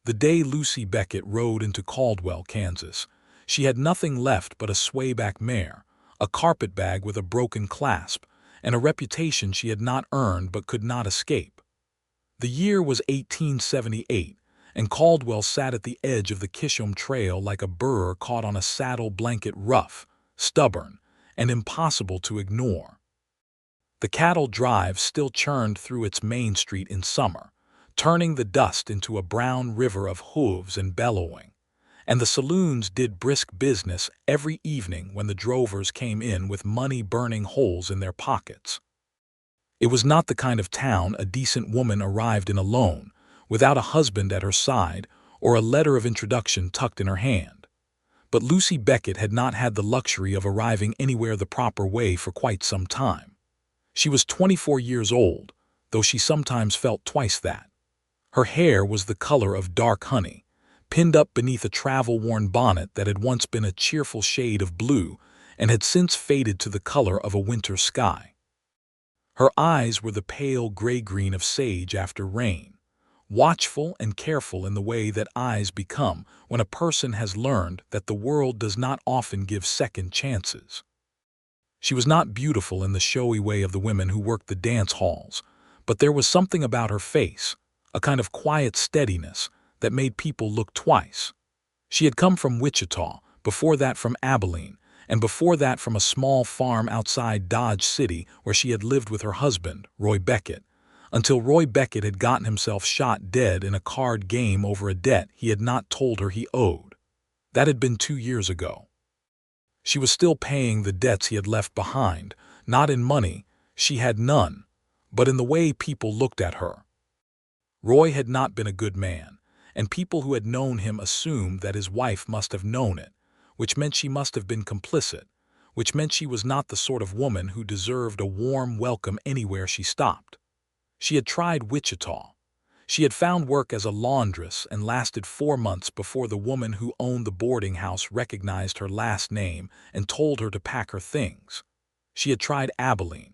The day Lucy Beckett rode into Caldwell, Kansas, she had nothing left but a swayback mare, a carpetbag with a broken clasp, and a reputation she had not earned but could not escape. The year was 1878, and Caldwell sat at the edge of the Kishom Trail like a burr caught on a saddle blanket, rough, stubborn, and impossible to ignore. The cattle drive still churned through its main street in summer, turning the dust into a brown river of hooves and bellowing, and the saloons did brisk business every evening when the drovers came in with money burning holes in their pockets. It was not the kind of town a decent woman arrived in alone, without a husband at her side or a letter of introduction tucked in her hand. But Lucy Beckett had not had the luxury of arriving anywhere the proper way for quite some time. She was 24 years old, though she sometimes felt twice that. Her hair was the color of dark honey, pinned up beneath a travel-worn bonnet that had once been a cheerful shade of blue and had since faded to the color of a winter sky. Her eyes were the pale gray-green of sage after rain, watchful and careful in the way that eyes become when a person has learned that the world does not often give second chances. She was not beautiful in the showy way of the women who worked the dance halls, but there was something about her face, a kind of quiet steadiness, that made people look twice. She had come from Wichita, before that from Abilene, and before that from a small farm outside Dodge City where she had lived with her husband, Roy Beckett, until Roy Beckett had gotten himself shot dead in a card game over a debt he had not told her he owed. That had been 2 years ago. She was still paying the debts he had left behind, not in money, she had none, but in the way people looked at her. Roy had not been a good man, and people who had known him assumed that his wife must have known it, which meant she must have been complicit, which meant she was not the sort of woman who deserved a warm welcome anywhere she stopped. She had tried Wichita. She had found work as a laundress and lasted 4 months before the woman who owned the boarding house recognized her last name and told her to pack her things. She had tried Abilene.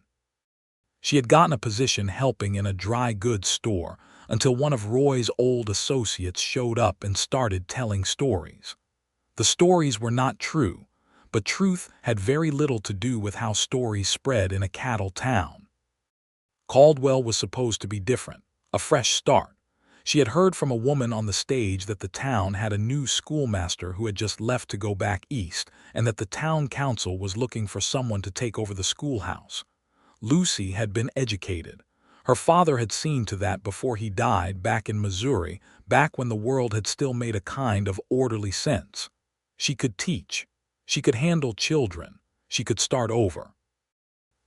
She had gotten a position helping in a dry goods store until one of Roy's old associates showed up and started telling stories. The stories were not true, but truth had very little to do with how stories spread in a cattle town. Caldwell was supposed to be different, a fresh start. She had heard from a woman on the stage that the town had a new schoolmaster who had just left to go back east and that the town council was looking for someone to take over the schoolhouse. Lucy had been educated. Her father had seen to that before he died back in Missouri, back when the world had still made a kind of orderly sense. She could teach. She could handle children. She could start over.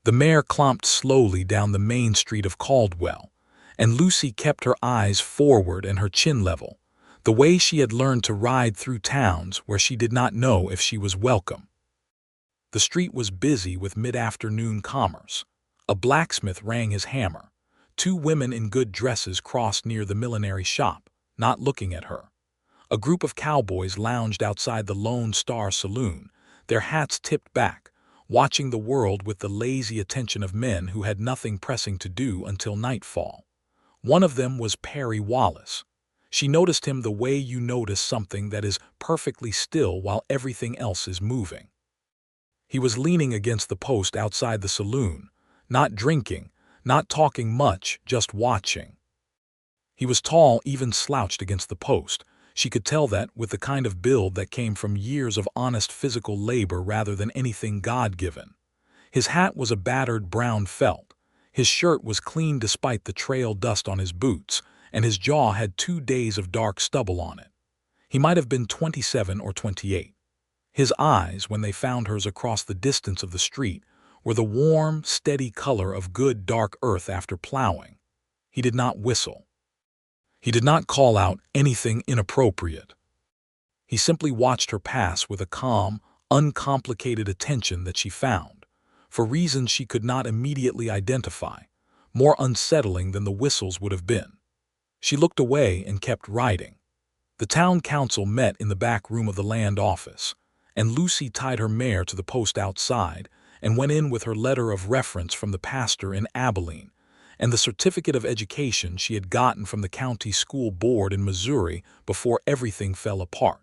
The mare clomped slowly down the main street of Caldwell, and Lucy kept her eyes forward and her chin level, the way she had learned to ride through towns where she did not know if she was welcome. The street was busy with mid-afternoon commerce. A blacksmith rang his hammer. 2 women in good dresses crossed near the millinery shop, not looking at her. A group of cowboys lounged outside the Lone Star Saloon, their hats tipped back, watching the world with the lazy attention of men who had nothing pressing to do until nightfall. One of them was Perry Wallace. She noticed him the way you notice something that is perfectly still while everything else is moving. He was leaning against the post outside the saloon, not drinking, not talking much, just watching. He was tall, even slouched against the post. She could tell that with the kind of build that came from years of honest physical labor rather than anything God-given. His hat was a battered brown felt. His shirt was clean despite the trail dust on his boots, and his jaw had 2 days of dark stubble on it. He might have been 27 or 28. His eyes, when they found hers across the distance of the street, were the warm, steady color of good dark earth after plowing. He did not whistle. He did not call out anything inappropriate. He simply watched her pass with a calm, uncomplicated attention that she found, for reasons she could not immediately identify, more unsettling than the whistles would have been. She looked away and kept riding. The town council met in the back room of the land office, and Lucy tied her mare to the post outside and went in with her letter of reference from the pastor in Abilene, and the certificate of education she had gotten from the county school board in Missouri before everything fell apart.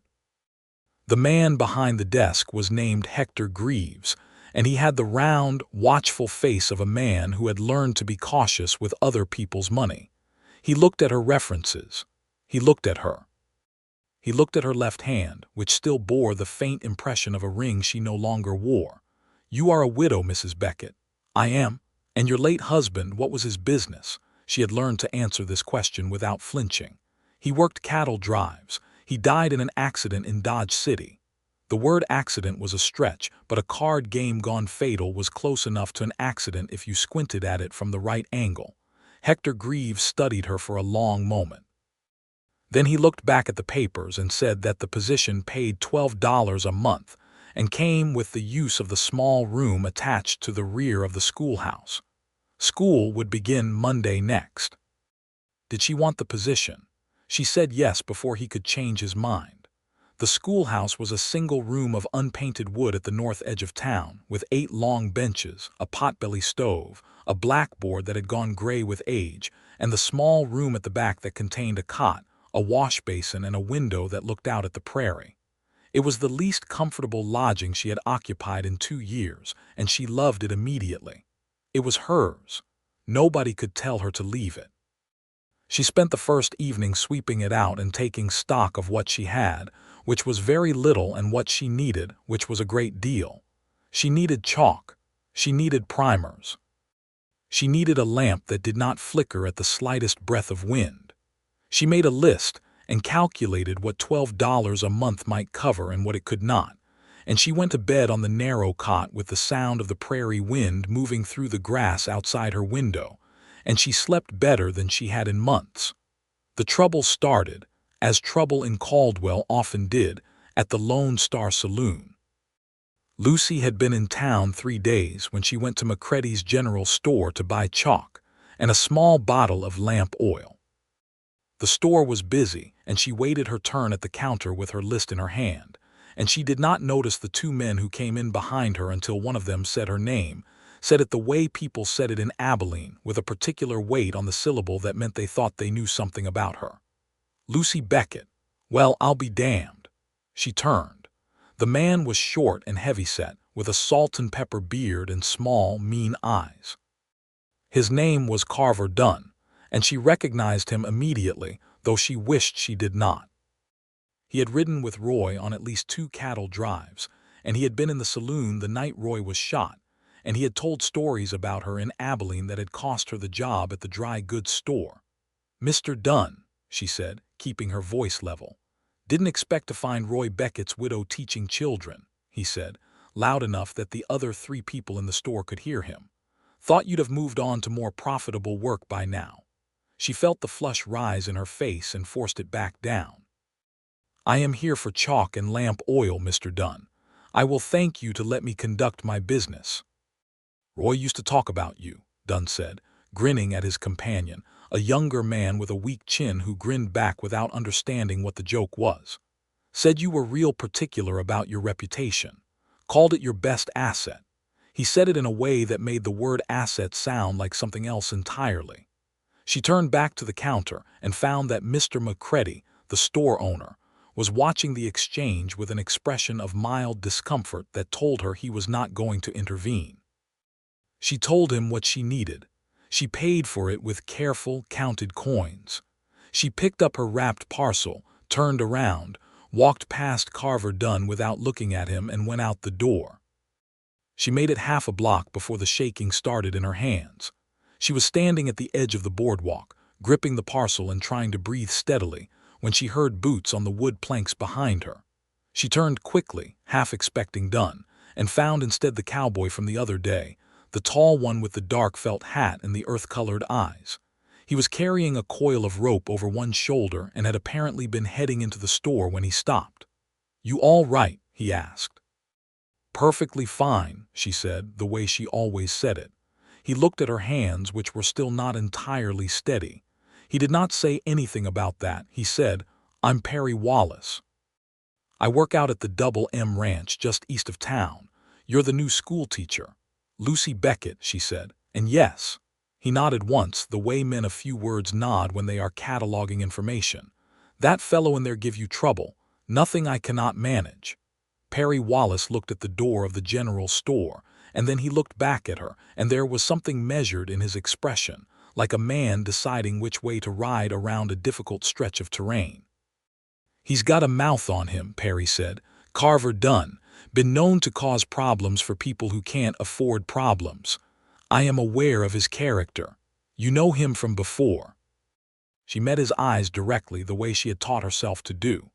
The man behind the desk was named Hector Greaves, and he had the round, watchful face of a man who had learned to be cautious with other people's money. He looked at her references. He looked at her. He looked at her left hand, which still bore the faint impression of a ring she no longer wore. "You are a widow, Mrs. Beckett." "I am." "And your late husband, what was his business?" She had learned to answer this question without flinching. "He worked cattle drives. He died in an accident in Dodge City." The word accident was a stretch, but a card game gone fatal was close enough to an accident if you squinted at it from the right angle. Hector Greaves studied her for a long moment. Then he looked back at the papers and said that the position paid $12 a month and came with the use of the small room attached to the rear of the schoolhouse. School would begin Monday next. Did she want the position? She said yes before he could change his mind. The schoolhouse was a single room of unpainted wood at the north edge of town, with 8 long benches, a potbelly stove, a blackboard that had gone gray with age, and the small room at the back that contained a cot, a wash basin, and a window that looked out at the prairie. It was the least comfortable lodging she had occupied in 2 years, and she loved it immediately. It was hers. Nobody could tell her to leave it. She spent the first evening sweeping it out and taking stock of what she had, which was very little, and what she needed, which was a great deal. She needed chalk. She needed primers. She needed a lamp that did not flicker at the slightest breath of wind. She made a list and calculated what $12 a month might cover and what it could not, and she went to bed on the narrow cot with the sound of the prairie wind moving through the grass outside her window, and she slept better than she had in months. The trouble started, as trouble in Caldwell often did, at the Lone Star Saloon. Lucy had been in town 3 days when she went to McCready's general store to buy chalk and a small bottle of lamp oil. The store was busy, and she waited her turn at the counter with her list in her hand, and she did not notice the 2 men who came in behind her until one of them said her name, said it the way people said it in Abilene, with a particular weight on the syllable that meant they thought they knew something about her. "Lucy Beckett." "Well, I'll be damned." She turned. The man was short and heavyset, with a salt-and-pepper beard and small, mean eyes. His name was Carver Dunn, and she recognized him immediately, though she wished she did not. He had ridden with Roy on at least 2 cattle drives, and he had been in the saloon the night Roy was shot, and he had told stories about her in Abilene that had cost her the job at the dry goods store. "Mr. Dunn," she said, keeping her voice level. "Didn't expect to find Roy Beckett's widow teaching children," he said, loud enough that the other 3 people in the store could hear him. "Thought you'd have moved on to more profitable work by now." She felt the flush rise in her face and forced it back down. "I am here for chalk and lamp oil, Mr. Dunn. I will thank you to let me conduct my business." "Roy used to talk about you," Dunn said, grinning at his companion, a younger man with a weak chin who grinned back without understanding what the joke was. "Said you were real particular about your reputation. Called it your best asset." He said it in a way that made the word asset sound like something else entirely. She turned back to the counter and found that Mr. McCready, the store owner, was watching the exchange with an expression of mild discomfort that told her he was not going to intervene. She told him what she needed. She paid for it with careful, counted coins. She picked up her wrapped parcel, turned around, walked past Carver Dunn without looking at him, and went out the door. She made it half a block before the shaking started in her hands. She was standing at the edge of the boardwalk, gripping the parcel and trying to breathe steadily, when she heard boots on the wood planks behind her. She turned quickly, half expecting Dunn, and found instead the cowboy from the other day, the tall one with the dark felt hat and the earth-colored eyes. He was carrying a coil of rope over one shoulder and had apparently been heading into the store when he stopped. "You all right?" he asked. "Perfectly fine," she said, the way she always said it. He looked at her hands, which were still not entirely steady. He did not say anything about that. He said, "I'm Perry Wallace. I work out at the Double M Ranch just east of town. You're the new school teacher." "Lucy Beckett," she said. "And yes." He nodded once, the way men of few words nod when they are cataloging information. "That fellow in there give you trouble. Nothing I cannot manage." Perry Wallace looked at the door of the general store, and then he looked back at her, and there was something measured in his expression, like a man deciding which way to ride around a difficult stretch of terrain. "He's got a mouth on him," Perry said. "Carver Dunn. Been known to cause problems for people who can't afford problems. I am aware of his character. You know him from before." She met his eyes directly, the way she had taught herself to do.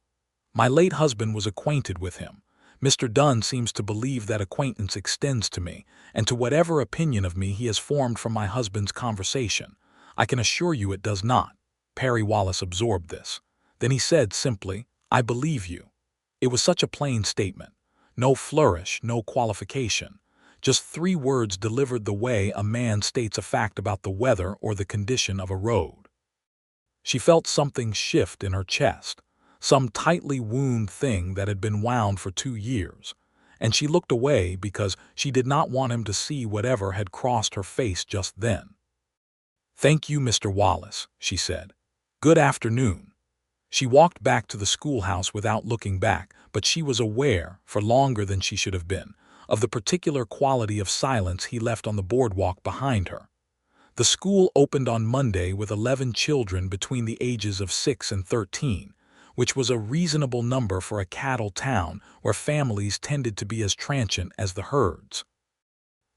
"My late husband was acquainted with him. Mr. Dunn seems to believe that acquaintance extends to me, and to whatever opinion of me he has formed from my husband's conversation. I can assure you it does not." Perry Wallace absorbed this. Then he said simply, "I believe you." It was such a plain statement. No flourish, no qualification. Just 3 words delivered the way a man states a fact about the weather or the condition of a road. She felt something shift in her chest, some tightly wound thing that had been wound for 2 years, and she looked away because she did not want him to see whatever had crossed her face just then. "Thank you, Mr. Wallace," she said. "Good afternoon." She walked back to the schoolhouse without looking back, but she was aware, for longer than she should have been, of the particular quality of silence he left on the boardwalk behind her. The school opened on Monday with 11 children between the ages of 6 and 13, which was a reasonable number for a cattle town where families tended to be as transient as the herds.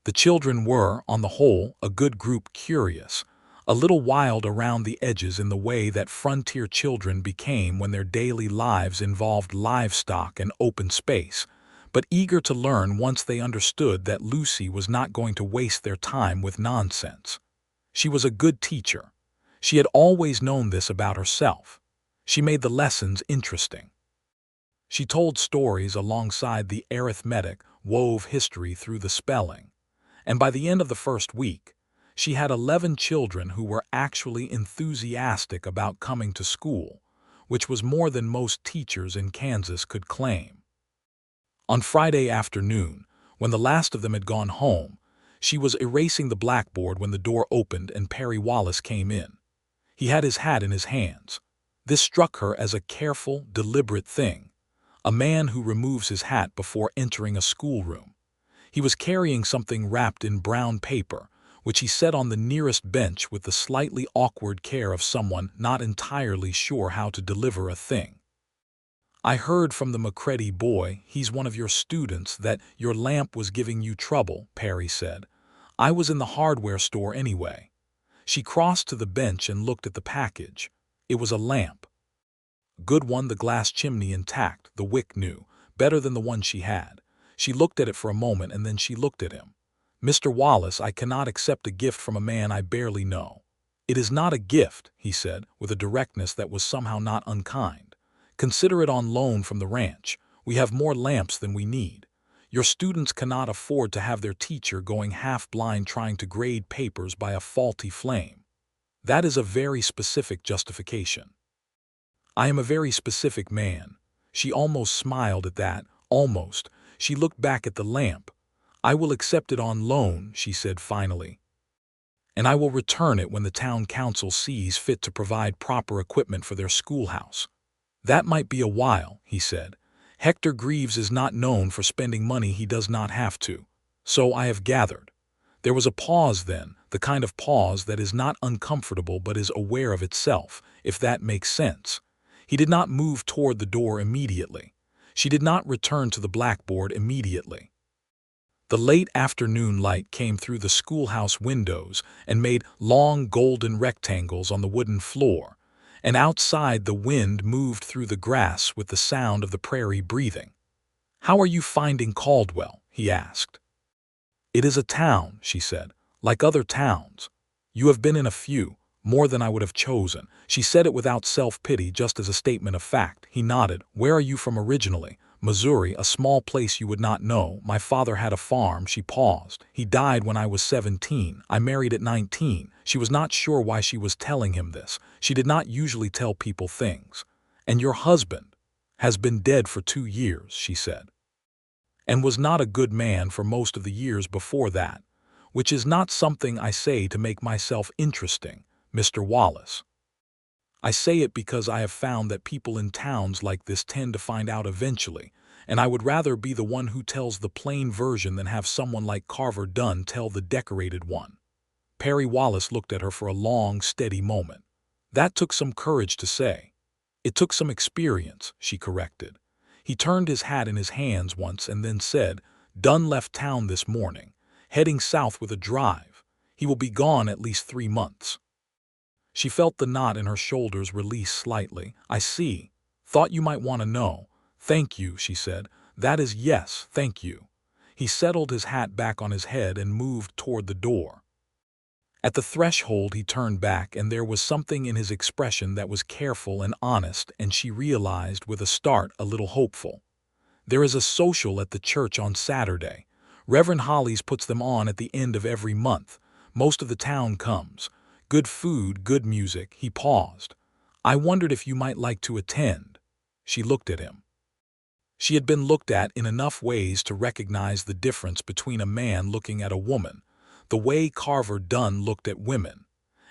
The children were, on the whole, a good group, curious, a little wild around the edges in the way that frontier children became when their daily lives involved livestock and open space, but eager to learn once they understood that Lucy was not going to waste their time with nonsense. She was a good teacher. She had always known this about herself. She made the lessons interesting. She told stories alongside the arithmetic, wove history through the spelling, and by the end of the first week, she had 11 children who were actually enthusiastic about coming to school, which was more than most teachers in Kansas could claim. On Friday afternoon, when the last of them had gone home, she was erasing the blackboard when the door opened and Perry Wallace came in. He had his hat in his hands. This struck her as a careful, deliberate thing, a man who removes his hat before entering a schoolroom. He was carrying something wrapped in brown paper, which he set on the nearest bench with the slightly awkward care of someone not entirely sure how to deliver a thing. "I heard from the McCready boy, he's one of your students, that your lamp was giving you trouble," Perry said. "I was in the hardware store anyway." She crossed to the bench and looked at the package. It was a lamp. Good one, the glass chimney intact, the wick new, better than the one she had. She looked at it for a moment and then she looked at him. "Mr. Wallace, I cannot accept a gift from a man I barely know." "It is not a gift," he said, with a directness that was somehow not unkind. "Consider it on loan from the ranch. We have more lamps than we need. Your students cannot afford to have their teacher going half-blind trying to grade papers by a faulty flame. That is a very specific justification." "I am a very specific man." She almost smiled at that, almost. She looked back at the lamp. "I will accept it on loan," she said finally. "And I will return it when the town council sees fit to provide proper equipment for their schoolhouse." "That might be a while," he said. "Hector Greaves is not known for spending money he does not have to. So I have gathered." There was a pause then, the kind of pause that is not uncomfortable but is aware of itself, if that makes sense. He did not move toward the door immediately. She did not return to the blackboard immediately. The late afternoon light came through the schoolhouse windows and made long golden rectangles on the wooden floor, and outside the wind moved through the grass with the sound of the prairie breathing. "How are you finding Caldwell?" he asked. "It is a town," she said, "like other towns. You have been in a few, more than I would have chosen." She said it without self-pity, just as a statement of fact. He nodded. "Where are you from originally?" "Missouri, a small place you would not know. My father had a farm." She paused. "He died when I was 17. I married at 19. She was not sure why she was telling him this. She did not usually tell people things. "And your husband has been dead for 2 years, she said. "And was not a good man for most of the years before that. which is not something I say to make myself interesting, Mr. Wallace. I say it because I have found that people in towns like this tend to find out eventually, and I would rather be the one who tells the plain version than have someone like Carver Dunn tell the decorated one. Perry Wallace looked at her for a long, steady moment. That took some courage to say. It took some experience, she corrected. He turned his hat in his hands once and then said, Dunn left town this morning, heading south with a drive. He will be gone at least 3 months. She felt the knot in her shoulders release slightly. I see. Thought you might want to know. Thank you, she said. That is yes, thank you. He settled his hat back on his head and moved toward the door. At the threshold he turned back, and there was something in his expression that was careful and honest, and she realized with a start a little hopeful. There is a social at the church on Saturday. Reverend Hollis puts them on at the end of every month. Most of the town comes. Good food, good music. He paused. I wondered if you might like to attend. She looked at him. She had been looked at in enough ways to recognize the difference between a man looking at a woman, the way Carver Dunn looked at women,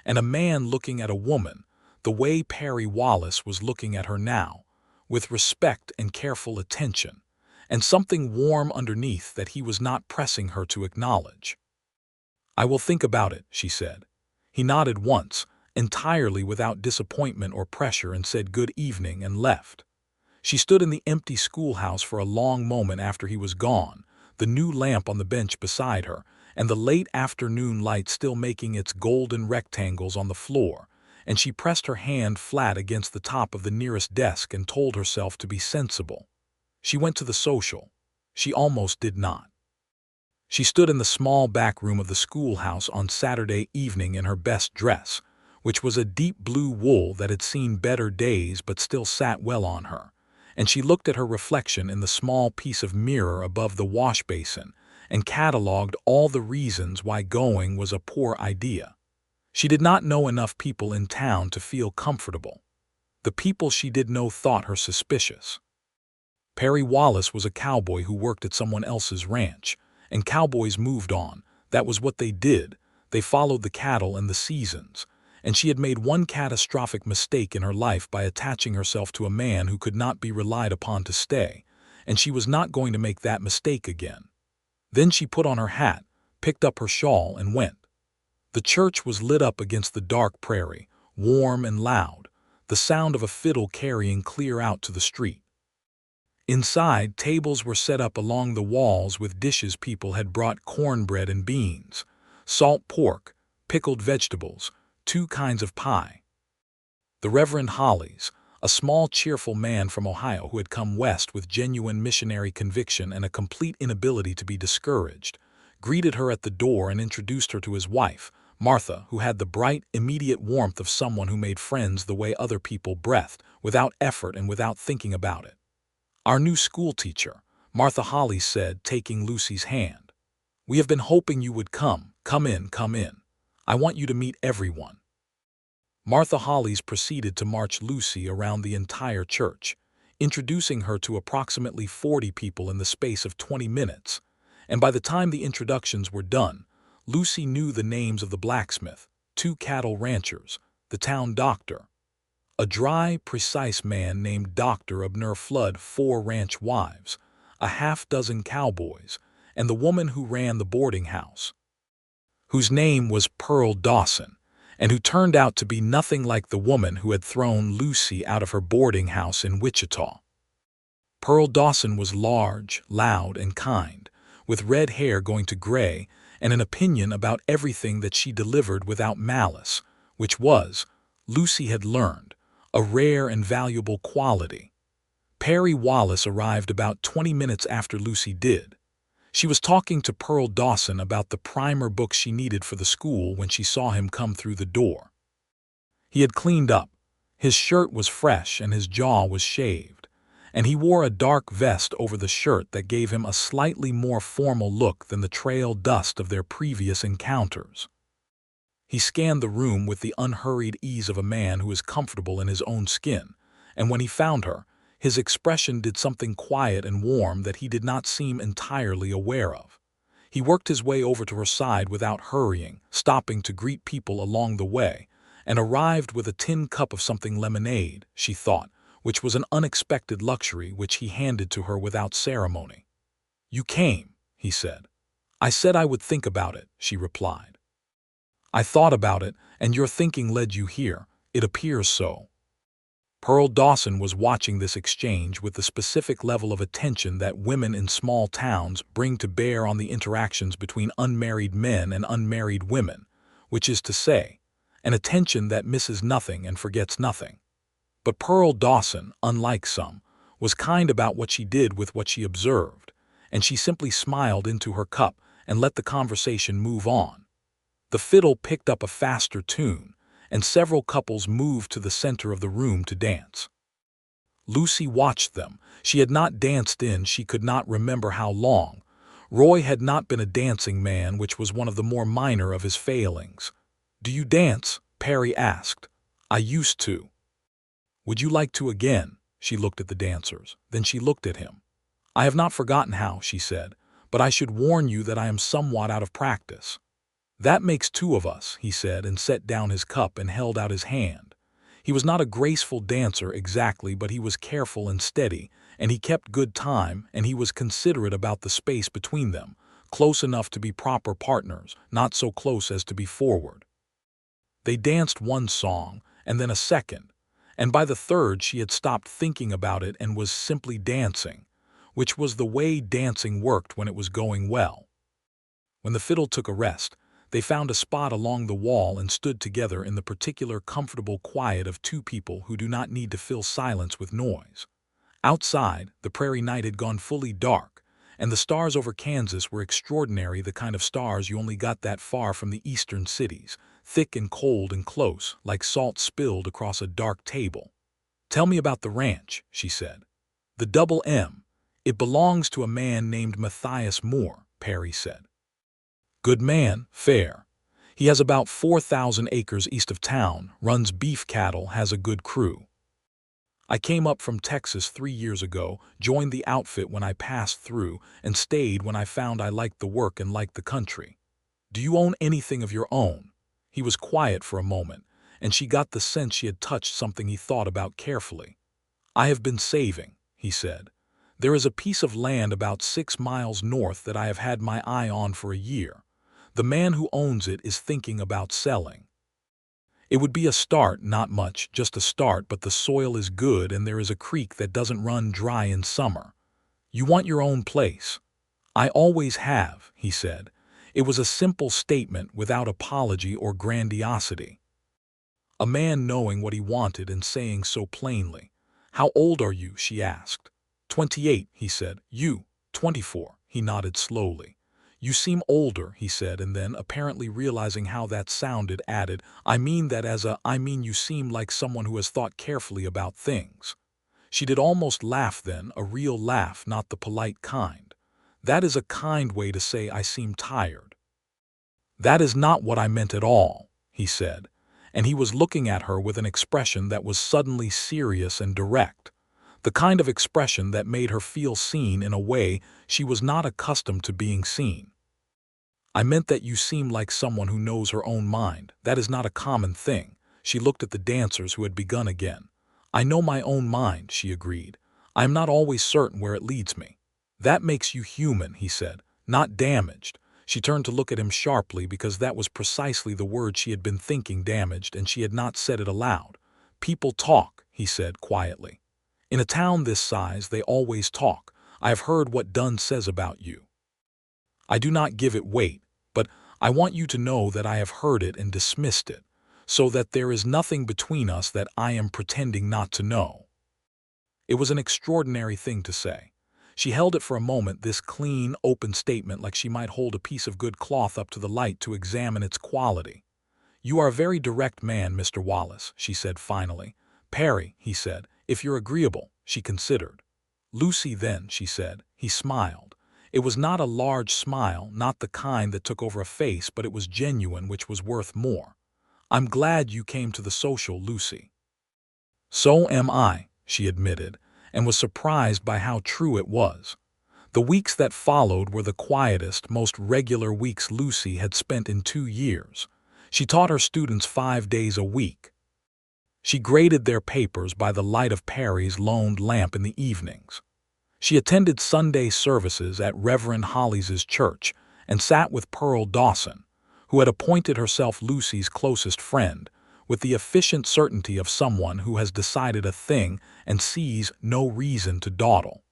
and a man looking at a woman, the way Perry Wallace was looking at her now, with respect and careful attention, and something warm underneath that he was not pressing her to acknowledge. I will think about it, she said. He nodded once, entirely without disappointment or pressure, and said good evening and left. She stood in the empty schoolhouse for a long moment after he was gone, the new lamp on the bench beside her, and the late afternoon light still making its golden rectangles on the floor, and she pressed her hand flat against the top of the nearest desk and told herself to be sensible. She went to the social. She almost did not. She stood in the small back room of the schoolhouse on Saturday evening in her best dress, which was a deep blue wool that had seen better days but still sat well on her, and she looked at her reflection in the small piece of mirror above the wash basin and catalogued all the reasons why going was a poor idea. She did not know enough people in town to feel comfortable. The people she did know thought her suspicious. Perry Wallace was a cowboy who worked at someone else's ranch, and cowboys moved on. That was what they did. They followed the cattle and the seasons. And she had made one catastrophic mistake in her life by attaching herself to a man who could not be relied upon to stay, and she was not going to make that mistake again. Then she put on her hat, picked up her shawl, and went. The church was lit up against the dark prairie, warm and loud, the sound of a fiddle carrying clear out to the street. Inside, tables were set up along the walls with dishes. People had brought cornbread and beans, salt pork, pickled vegetables, 2 kinds of pie. The Reverend Hollis, a small cheerful man from Ohio who had come west with genuine missionary conviction and a complete inability to be discouraged, greeted her at the door and introduced her to his wife, Martha, who had the bright, immediate warmth of someone who made friends the way other people breathed, without effort and without thinking about it. Our new school teacher, Martha Hollis said, taking Lucy's hand. We have been hoping you would come. Come in, come in. I want you to meet everyone. Martha Hollis proceeded to march Lucy around the entire church, introducing her to approximately 40 people in the space of 20 minutes, and by the time the introductions were done, Lucy knew the names of the blacksmith, 2 cattle ranchers, the town doctor, a dry, precise man named Dr. Abner Flood, 4 ranch wives, a half-dozen cowboys, and the woman who ran the boarding house, whose name was Pearl Dawson, and who turned out to be nothing like the woman who had thrown Lucy out of her boarding house in Wichita. Pearl Dawson was large, loud, and kind, with red hair going to gray, and an opinion about everything that she delivered without malice, which was, Lucy had learned, a rare and valuable quality. Perry Wallace arrived about 20 minutes after Lucy did. She was talking to Pearl Dawson about the primer books she needed for the school when she saw him come through the door. He had cleaned up. His shirt was fresh and his jaw was shaved, and he wore a dark vest over the shirt that gave him a slightly more formal look than the trail dust of their previous encounters. He scanned the room with the unhurried ease of a man who is comfortable in his own skin, and when he found her, his expression did something quiet and warm that he did not seem entirely aware of. He worked his way over to her side without hurrying, stopping to greet people along the way, and arrived with a tin cup of something lemonade, she thought, which was an unexpected luxury which he handed to her without ceremony. "You came," he said. "I said I would think about it," she replied. "I thought about it, and your thinking led you here. It appears so." Pearl Dawson was watching this exchange with the specific level of attention that women in small towns bring to bear on the interactions between unmarried men and unmarried women, which is to say, an attention that misses nothing and forgets nothing. But Pearl Dawson, unlike some, was kind about what she did with what she observed, and she simply smiled into her cup and let the conversation move on. The fiddle picked up a faster tune, and several couples moved to the center of the room to dance. Lucy watched them. She had not danced in she could not remember how long. Roy had not been a dancing man, which was one of the more minor of his failings. "Do you dance?" Perry asked. "I used to." "Would you like to again?" She looked at the dancers. Then she looked at him. "I have not forgotten how," she said, "but I should warn you that I am somewhat out of practice." "That makes two of us," he said, and set down his cup and held out his hand. He was not a graceful dancer exactly, but he was careful and steady, and he kept good time, and he was considerate about the space between them, close enough to be proper partners, not so close as to be forward. They danced one song, and then a second, and by the third she had stopped thinking about it and was simply dancing, which was the way dancing worked when it was going well. When the fiddle took a rest, they found a spot along the wall and stood together in the particular comfortable quiet of two people who do not need to fill silence with noise. Outside, the prairie night had gone fully dark, and the stars over Kansas were extraordinary, the kind of stars you only got that far from the eastern cities, thick and cold and close, like salt spilled across a dark table. "Tell me about the ranch," she said. "The Double M. It belongs to a man named Matthias Moore," Perry said. "Good man, fair. He has about 4,000 acres east of town, runs beef cattle, has a good crew. I came up from Texas 3 years ago, joined the outfit when I passed through, and stayed when I found I liked the work and liked the country. Do you own anything of your own?" He was quiet for a moment, and she got the sense she had touched something he thought about carefully. "I have been saving," he said. "There is a piece of land about 6 miles north that I have had my eye on for a year. The man who owns it is thinking about selling. It would be a start, not much, just a start, but the soil is good and there is a creek that doesn't run dry in summer. You want your own place." "I always have," he said. It was a simple statement without apology or grandiosity. A man knowing what he wanted and saying so plainly. "How old are you?" she asked. 28, he said. "You?" 24. He nodded slowly. "You seem older," he said, and then, apparently realizing how that sounded, added, I mean you seem like someone who has thought carefully about things." She did almost laugh then, a real laugh, not the polite kind. "That is a kind way to say I seem tired." "That is not what I meant at all," he said, and he was looking at her with an expression that was suddenly serious and direct, the kind of expression that made her feel seen in a way she was not accustomed to being seen. "I meant that you seem like someone who knows her own mind. That is not a common thing." She looked at the dancers who had begun again. "I know my own mind," she agreed. "I am not always certain where it leads me." "That makes you human," he said, "not damaged." She turned to look at him sharply because that was precisely the word she had been thinking, damaged, and she had not said it aloud. "People talk," he said quietly. "In a town this size they always talk. I have heard what Dunn says about you. I do not give it weight, but I want you to know that I have heard it and dismissed it, so that there is nothing between us that I am pretending not to know." It was an extraordinary thing to say. She held it for a moment, this clean, open statement, like she might hold a piece of good cloth up to the light to examine its quality. "You are a very direct man, Mr. Wallace," she said finally. "Perry," he said, "if you're agreeable." She considered. "Lucy, then," she said. He smiled. It was not a large smile, not the kind that took over a face, but it was genuine, which was worth more. "I'm glad you came to the social, Lucy." "So am I," she admitted, and was surprised by how true it was. The weeks that followed were the quietest, most regular weeks Lucy had spent in 2 years. She taught her students 5 days a week. She graded their papers by the light of Perry's loaned lamp in the evenings. She attended Sunday services at Reverend Hollis's church and sat with Pearl Dawson, who had appointed herself Lucy's closest friend, with the efficient certainty of someone who has decided a thing and sees no reason to dawdle.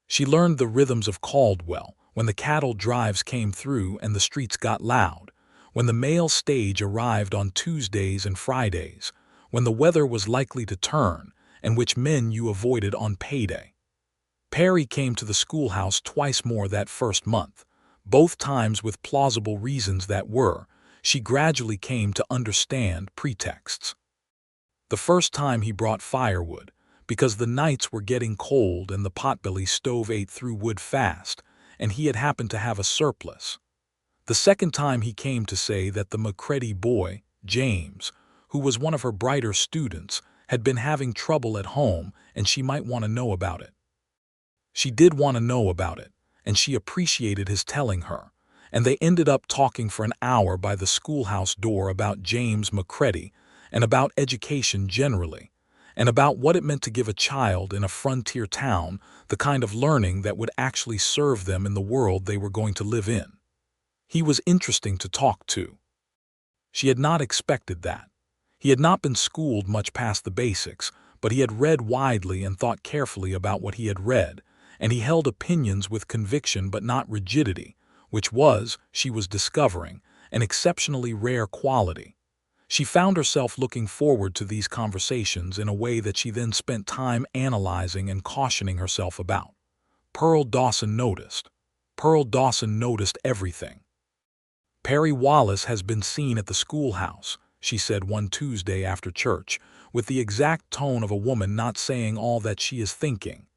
She learned the rhythms of Caldwell when the cattle drives came through and the streets got loud, when the mail stage arrived on Tuesdays and Fridays, when the weather was likely to turn, and which men you avoided on payday. Perry came to the schoolhouse twice more that first month, both times with plausible reasons that were, she gradually came to understand, pretexts. The first time he brought firewood, because the nights were getting cold and the potbelly stove ate through wood fast, and he had happened to have a surplus. The second time he came to say that the McCready boy, James, who was one of her brighter students, had been having trouble at home and she might want to know about it. She did want to know about it, and she appreciated his telling her, and they ended up talking for an hour by the schoolhouse door about James McCready and about education generally, and about what it meant to give a child in a frontier town the kind of learning that would actually serve them in the world they were going to live in. He was interesting to talk to. She had not expected that. He had not been schooled much past the basics, but he had read widely and thought carefully about what he had read, and he held opinions with conviction but not rigidity, which was, she was discovering, an exceptionally rare quality. She found herself looking forward to these conversations in a way that she then spent time analyzing and cautioning herself about. Pearl Dawson noticed. Pearl Dawson noticed everything. "Perry Wallace has been seen at the schoolhouse," she said one Tuesday after church, with the exact tone of a woman not saying all that she is thinking.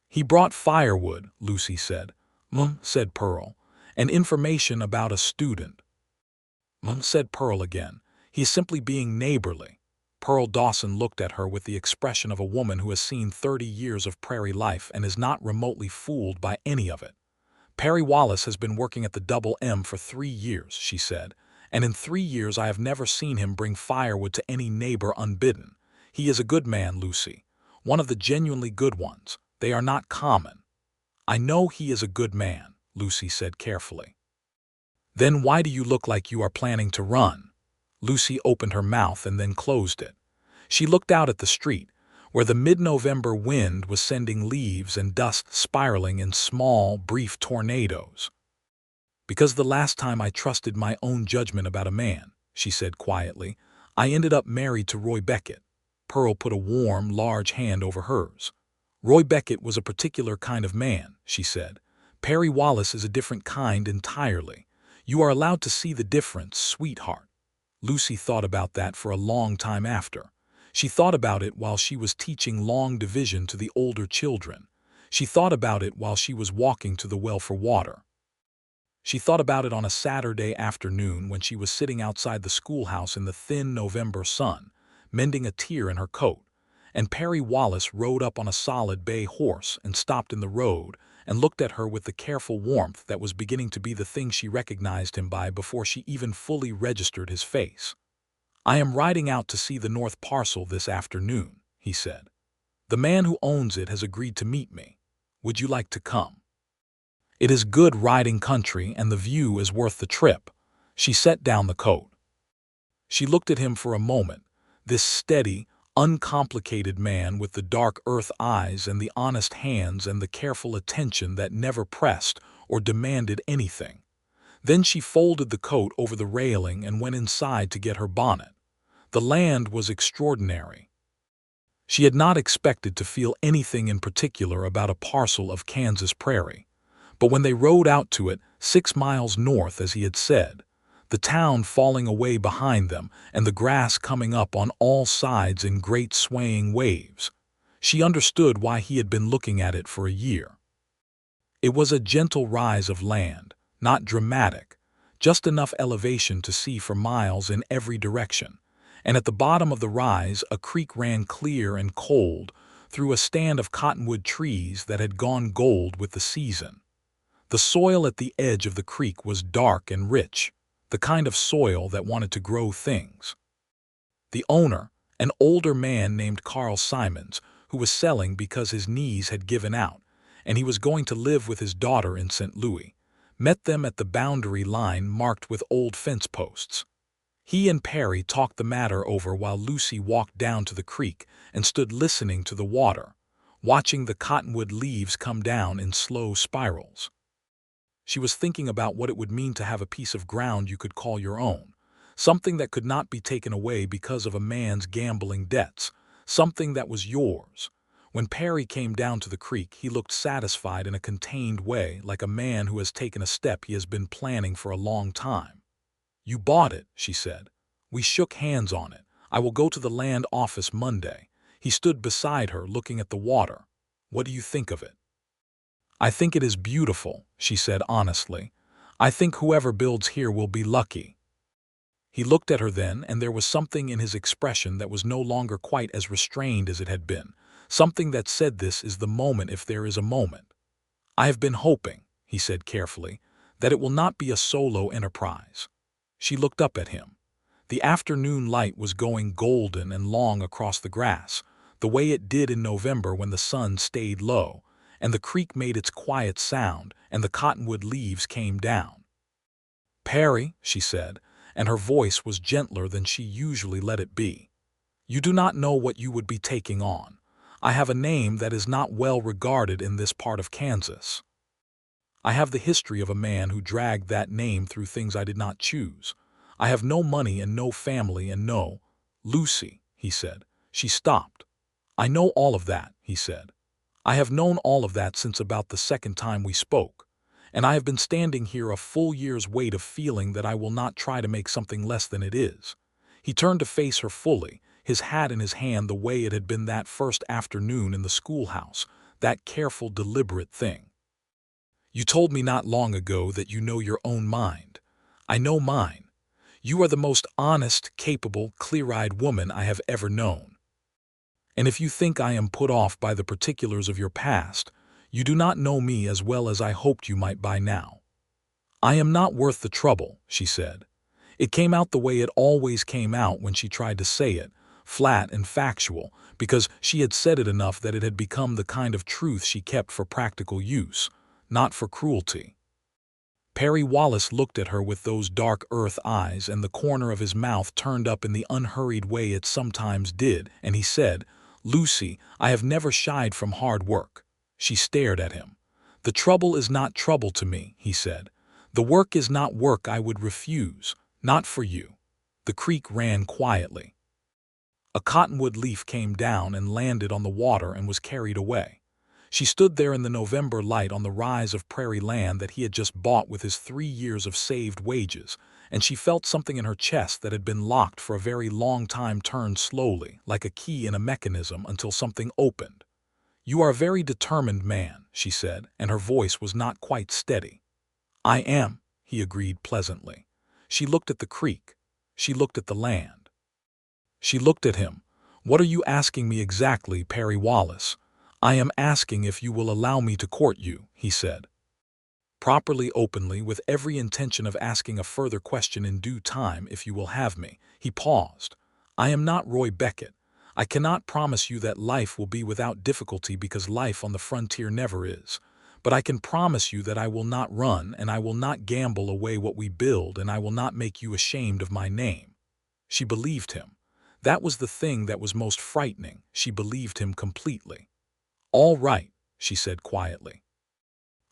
"He brought firewood," Lucy said. Said Pearl. "And information about a student." Said Pearl again. "He is simply being neighborly." Pearl Dawson looked at her with the expression of a woman who has seen 30 years of prairie life and is not remotely fooled by any of it. "Perry Wallace has been working at the Double M for 3 years," she said, "and in 3 years I have never seen him bring firewood to any neighbor unbidden. He is a good man, Lucy. One of the genuinely good ones. They are not common." "I know he is a good man," Lucy said carefully. "Then why do you look like you are planning to run?" Lucy opened her mouth and then closed it. She looked out at the street, where the mid-November wind was sending leaves and dust spiraling in small, brief tornadoes. "Because the last time I trusted my own judgment about a man," she said quietly, "I ended up married to Roy Beckett." Pearl put a warm, large hand over hers. "Roy Beckett was a particular kind of man," she said. "Perry Wallace is a different kind entirely. You are allowed to see the difference, sweetheart." Lucy thought about that for a long time after. She thought about it while she was teaching long division to the older children. She thought about it while she was walking to the well for water. She thought about it on a Saturday afternoon when she was sitting outside the schoolhouse in the thin November sun, mending a tear in her coat, and Perry Wallace rode up on a solid bay horse and stopped in the road and looked at her with the careful warmth that was beginning to be the thing she recognized him by before she even fully registered his face. "I am riding out to see the north parcel this afternoon," he said. "The man who owns it has agreed to meet me. Would you like to come? It is good riding country and the view is worth the trip." She set down the coat. She looked at him for a moment, this steady, uncomplicated man with the dark earth eyes and the honest hands and the careful attention that never pressed or demanded anything. Then she folded the coat over the railing and went inside to get her bonnet. The land was extraordinary. She had not expected to feel anything in particular about a parcel of Kansas prairie. But when they rode out to it, 6 miles north as he had said, the town falling away behind them and the grass coming up on all sides in great swaying waves, she understood why he had been looking at it for a year. It was a gentle rise of land, not dramatic, just enough elevation to see for miles in every direction, and at the bottom of the rise a creek ran clear and cold through a stand of cottonwood trees that had gone gold with the season. The soil at the edge of the creek was dark and rich, the kind of soil that wanted to grow things. The owner, an older man named Carl Simons, who was selling because his knees had given out, and he was going to live with his daughter in St. Louis, met them at the boundary line marked with old fence posts. He and Perry talked the matter over while Lucy walked down to the creek and stood listening to the water, watching the cottonwood leaves come down in slow spirals. She was thinking about what it would mean to have a piece of ground you could call your own, something that could not be taken away because of a man's gambling debts, something that was yours. When Perry came down to the creek, he looked satisfied in a contained way, like a man who has taken a step he has been planning for a long time. "You bought it," she said. "We shook hands on it. I will go to the land office Monday." He stood beside her, looking at the water. "What do you think of it?" "I think it is beautiful," she said honestly. "I think whoever builds here will be lucky." He looked at her then, and there was something in his expression that was no longer quite as restrained as it had been, something that said this is the moment if there is a moment. "I have been hoping," he said carefully, "that it will not be a solo enterprise." She looked up at him. The afternoon light was going golden and long across the grass, the way it did in November when the sun stayed low, and the creek made its quiet sound, and the cottonwood leaves came down. "Perry," she said, and her voice was gentler than she usually let it be, "you do not know what you would be taking on. I have a name that is not well regarded in this part of Kansas. I have the history of a man who dragged that name through things I did not choose. I have no money and no family and no—" "Lucy," he said. She stopped. "I know all of that," he said. "I have known all of that since about the second time we spoke, and I have been standing here a full year's weight of feeling that I will not try to make something less than it is." He turned to face her fully, his hat in his hand the way it had been that first afternoon in the schoolhouse, that careful, deliberate thing. "You told me not long ago that you know your own mind. I know mine. You are the most honest, capable, clear-eyed woman I have ever known. And if you think I am put off by the particulars of your past, you do not know me as well as I hoped you might by now." "I am not worth the trouble," she said. It came out the way it always came out when she tried to say it, flat and factual, because she had said it enough that it had become the kind of truth she kept for practical use, not for cruelty. Perry Wallace looked at her with those dark earth eyes, and the corner of his mouth turned up in the unhurried way it sometimes did, and he said, "Lucy, I have never shied from hard work." She stared at him. "The trouble is not trouble to me," he said. "The work is not work I would refuse, not for you." The creek ran quietly. A cottonwood leaf came down and landed on the water and was carried away. She stood there in the November light on the rise of prairie land that he had just bought with his 3 years of saved wages, and she felt something in her chest that had been locked for a very long time turn slowly, like a key in a mechanism, until something opened. "You are a very determined man," she said, and her voice was not quite steady. "I am," he agreed pleasantly. She looked at the creek. She looked at the land. She looked at him. "What are you asking me exactly, Perry Wallace?" "I am asking if you will allow me to court you," he said. "Properly, openly, with every intention of asking a further question in due time, if you will have me." He paused. "I am not Roy Beckett. I cannot promise you that life will be without difficulty because life on the frontier never is. But I can promise you that I will not run, and I will not gamble away what we build, and I will not make you ashamed of my name." She believed him. That was the thing that was most frightening. She believed him completely. "All right," she said quietly.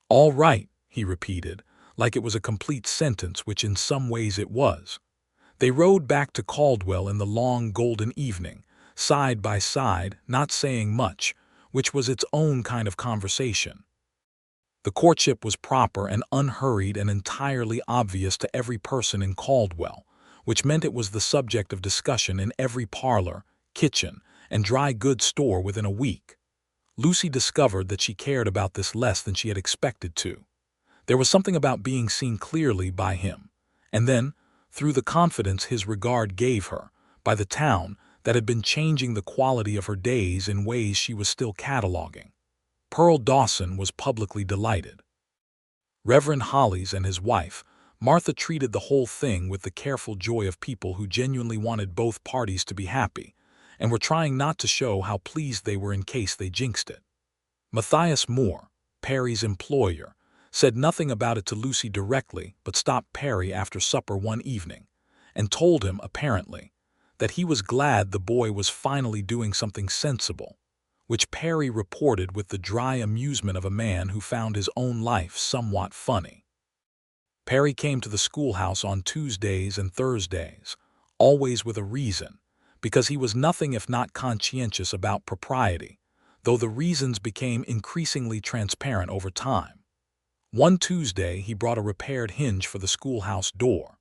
"All right," he repeated, like it was a complete sentence, which in some ways it was. They rode back to Caldwell in the long golden evening, side by side, not saying much, which was its own kind of conversation. The courtship was proper and unhurried and entirely obvious to every person in Caldwell, which meant it was the subject of discussion in every parlor, kitchen, and dry goods store within a week. Lucy discovered that she cared about this less than she had expected to. There was something about being seen clearly by him, and then, through the confidence his regard gave her, by the town, that had been changing the quality of her days in ways she was still cataloging. Pearl Dawson was publicly delighted. Reverend Hollis and his wife, Martha, treated the whole thing with the careful joy of people who genuinely wanted both parties to be happy, and were trying not to show how pleased they were in case they jinxed it. Matthias Moore, Perry's employer, said nothing about it to Lucy directly but stopped Perry after supper one evening and told him, apparently, that he was glad the boy was finally doing something sensible, which Perry reported with the dry amusement of a man who found his own life somewhat funny. Perry came to the schoolhouse on Tuesdays and Thursdays, always with a reason, because he was nothing if not conscientious about propriety, though the reasons became increasingly transparent over time. One Tuesday he brought a repaired hinge for the schoolhouse door.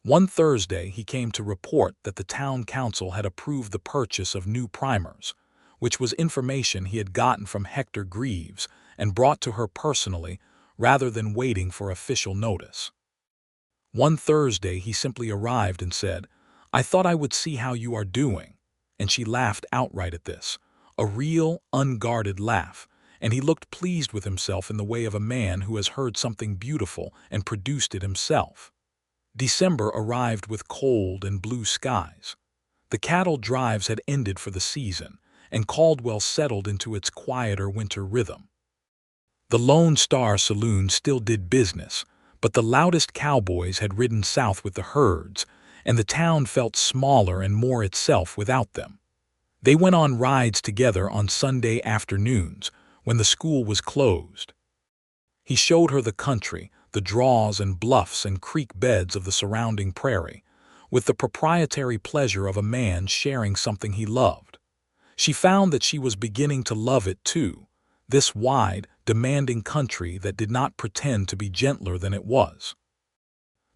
One Thursday he came to report that the town council had approved the purchase of new primers, which was information he had gotten from Hector Greaves and brought to her personally rather than waiting for official notice. One Thursday he simply arrived and said, "I thought I would see how you are doing," and she laughed outright at this, a real, unguarded laugh, and he looked pleased with himself in the way of a man who has heard something beautiful and produced it himself. December arrived with cold and blue skies. The cattle drives had ended for the season, and Caldwell settled into its quieter winter rhythm. The Lone Star Saloon still did business, but the loudest cowboys had ridden south with the herds, and the town felt smaller and more itself without them. They went on rides together on Sunday afternoons, when the school was closed. He showed her the country, the draws and bluffs and creek beds of the surrounding prairie, with the proprietary pleasure of a man sharing something he loved. She found that she was beginning to love it too, this wide, demanding country that did not pretend to be gentler than it was.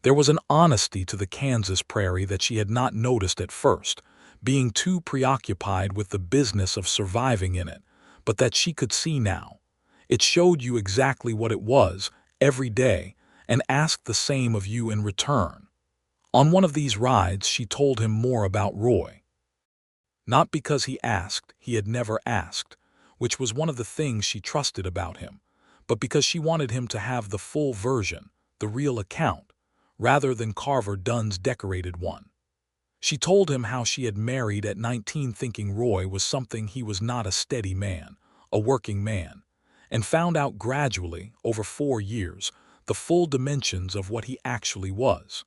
There was an honesty to the Kansas prairie that she had not noticed at first, being too preoccupied with the business of surviving in it, but that she could see now. It showed you exactly what it was, every day, and asked the same of you in return. On one of these rides she told him more about Roy. Not because he asked, he had never asked, which was one of the things she trusted about him, but because she wanted him to have the full version, the real account, rather than Carver Dunn's decorated one. She told him how she had married at 19 thinking Roy was something he was not, a steady man, a working man, and found out gradually, over 4 years, the full dimensions of what he actually was.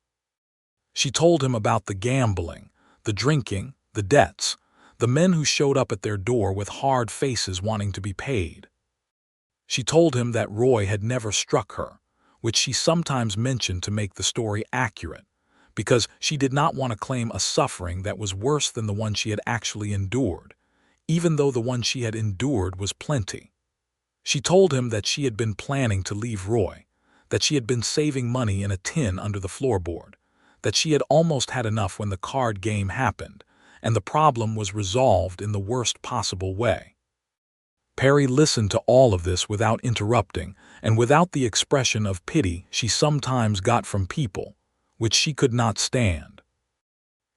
She told him about the gambling, the drinking, the debts, the men who showed up at their door with hard faces wanting to be paid. She told him that Roy had never struck her, which she sometimes mentioned to make the story accurate, because she did not want to claim a suffering that was worse than the one she had actually endured, even though the one she had endured was plenty. She told him that she had been planning to leave Roy, that she had been saving money in a tin under the floorboard, that she had almost had enough when the card game happened, and the problem was resolved in the worst possible way. Perry listened to all of this without interrupting and without the expression of pity she sometimes got from people, which she could not stand.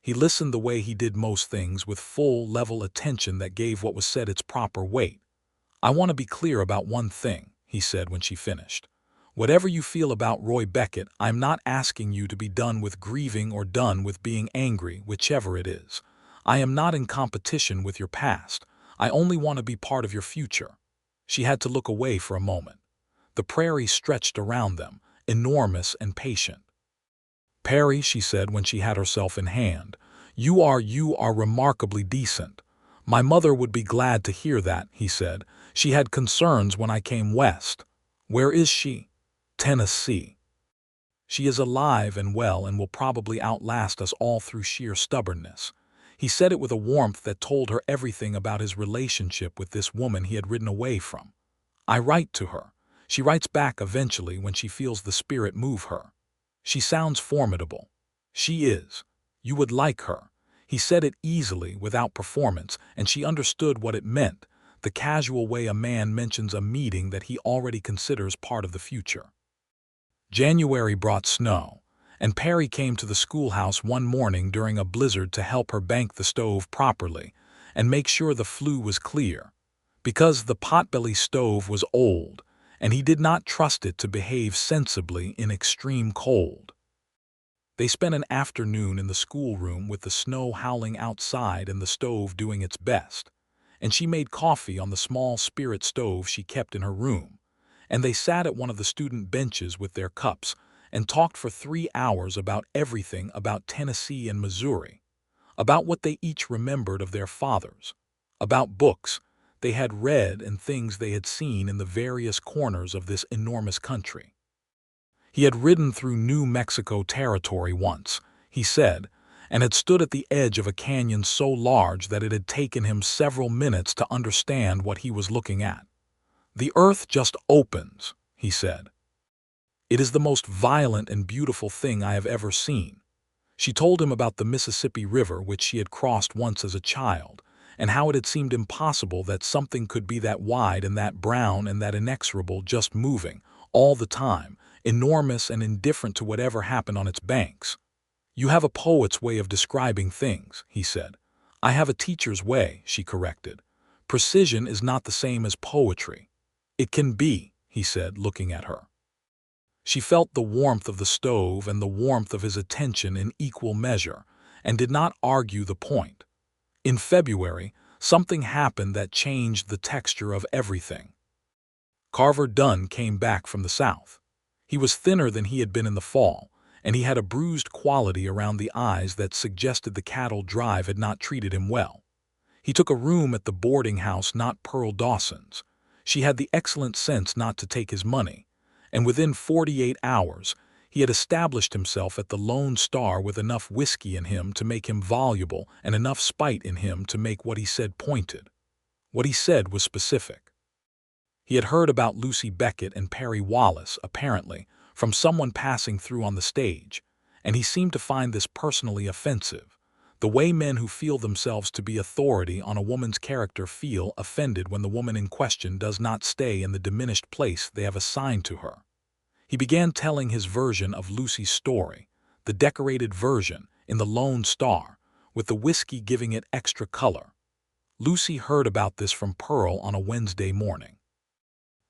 He listened the way he did most things, with full, level attention that gave what was said its proper weight. "I want to be clear about one thing," he said when she finished. "Whatever you feel about Roy Beckett, I'm not asking you to be done with grieving or done with being angry, whichever it is. I am not in competition with your past. I only want to be part of your future." She had to look away for a moment. The prairie stretched around them, enormous and patient. "Perry," she said when she had herself in hand, you are remarkably decent." "My mother would be glad to hear that," he said. "She had concerns when I came west." "Where is she?" "Tennessee." "She is alive and well and will probably outlast us all through sheer stubbornness." He said it with a warmth that told her everything about his relationship with this woman he had ridden away from. "I write to her. She writes back eventually when she feels the spirit move her. She sounds formidable." "She is. You would like her." He said it easily, without performance, and she understood what it meant, the casual way a man mentions a meeting that he already considers part of the future. January brought snow, and Perry came to the schoolhouse one morning during a blizzard to help her bank the stove properly and make sure the flue was clear, because the potbelly stove was old, and he did not trust it to behave sensibly in extreme cold. They spent an afternoon in the schoolroom with the snow howling outside and the stove doing its best, and she made coffee on the small spirit stove she kept in her room, and they sat at one of the student benches with their cups and talked for 3 hours about everything about Tennessee and Missouri, about what they each remembered of their fathers, about books they had read and things they had seen in the various corners of this enormous country. He had ridden through New Mexico territory once, he said, and had stood at the edge of a canyon so large that it had taken him several minutes to understand what he was looking at. "The earth just opens," he said. "It is the most violent and beautiful thing I have ever seen." She told him about the Mississippi River, which she had crossed once as a child, and how it had seemed impossible that something could be that wide and that brown and that inexorable, just moving, all the time, enormous and indifferent to whatever happened on its banks. "You have a poet's way of describing things," he said. "I have a teacher's way," she corrected. "Precision is not the same as poetry." "It can be," he said, looking at her. She felt the warmth of the stove and the warmth of his attention in equal measure, and did not argue the point. In February, something happened that changed the texture of everything. Carver Dunn came back from the South. He was thinner than he had been in the fall, and he had a bruised quality around the eyes that suggested the cattle drive had not treated him well. He took a room at the boarding house, not Pearl Dawson's. She had the excellent sense not to take his money, and within 48 hours he had established himself at the Lone Star with enough whiskey in him to make him voluble and enough spite in him to make what he said pointed. What he said was specific. He had heard about Lucy Beckett and Perry Wallace, apparently, from someone passing through on the stage, and he seemed to find this personally offensive, the way men who feel themselves to be authority on a woman's character feel offended when the woman in question does not stay in the diminished place they have assigned to her. He began telling his version of Lucy's story, the decorated version, in the Lone Star, with the whiskey giving it extra color. Lucy heard about this from Pearl on a Wednesday morning.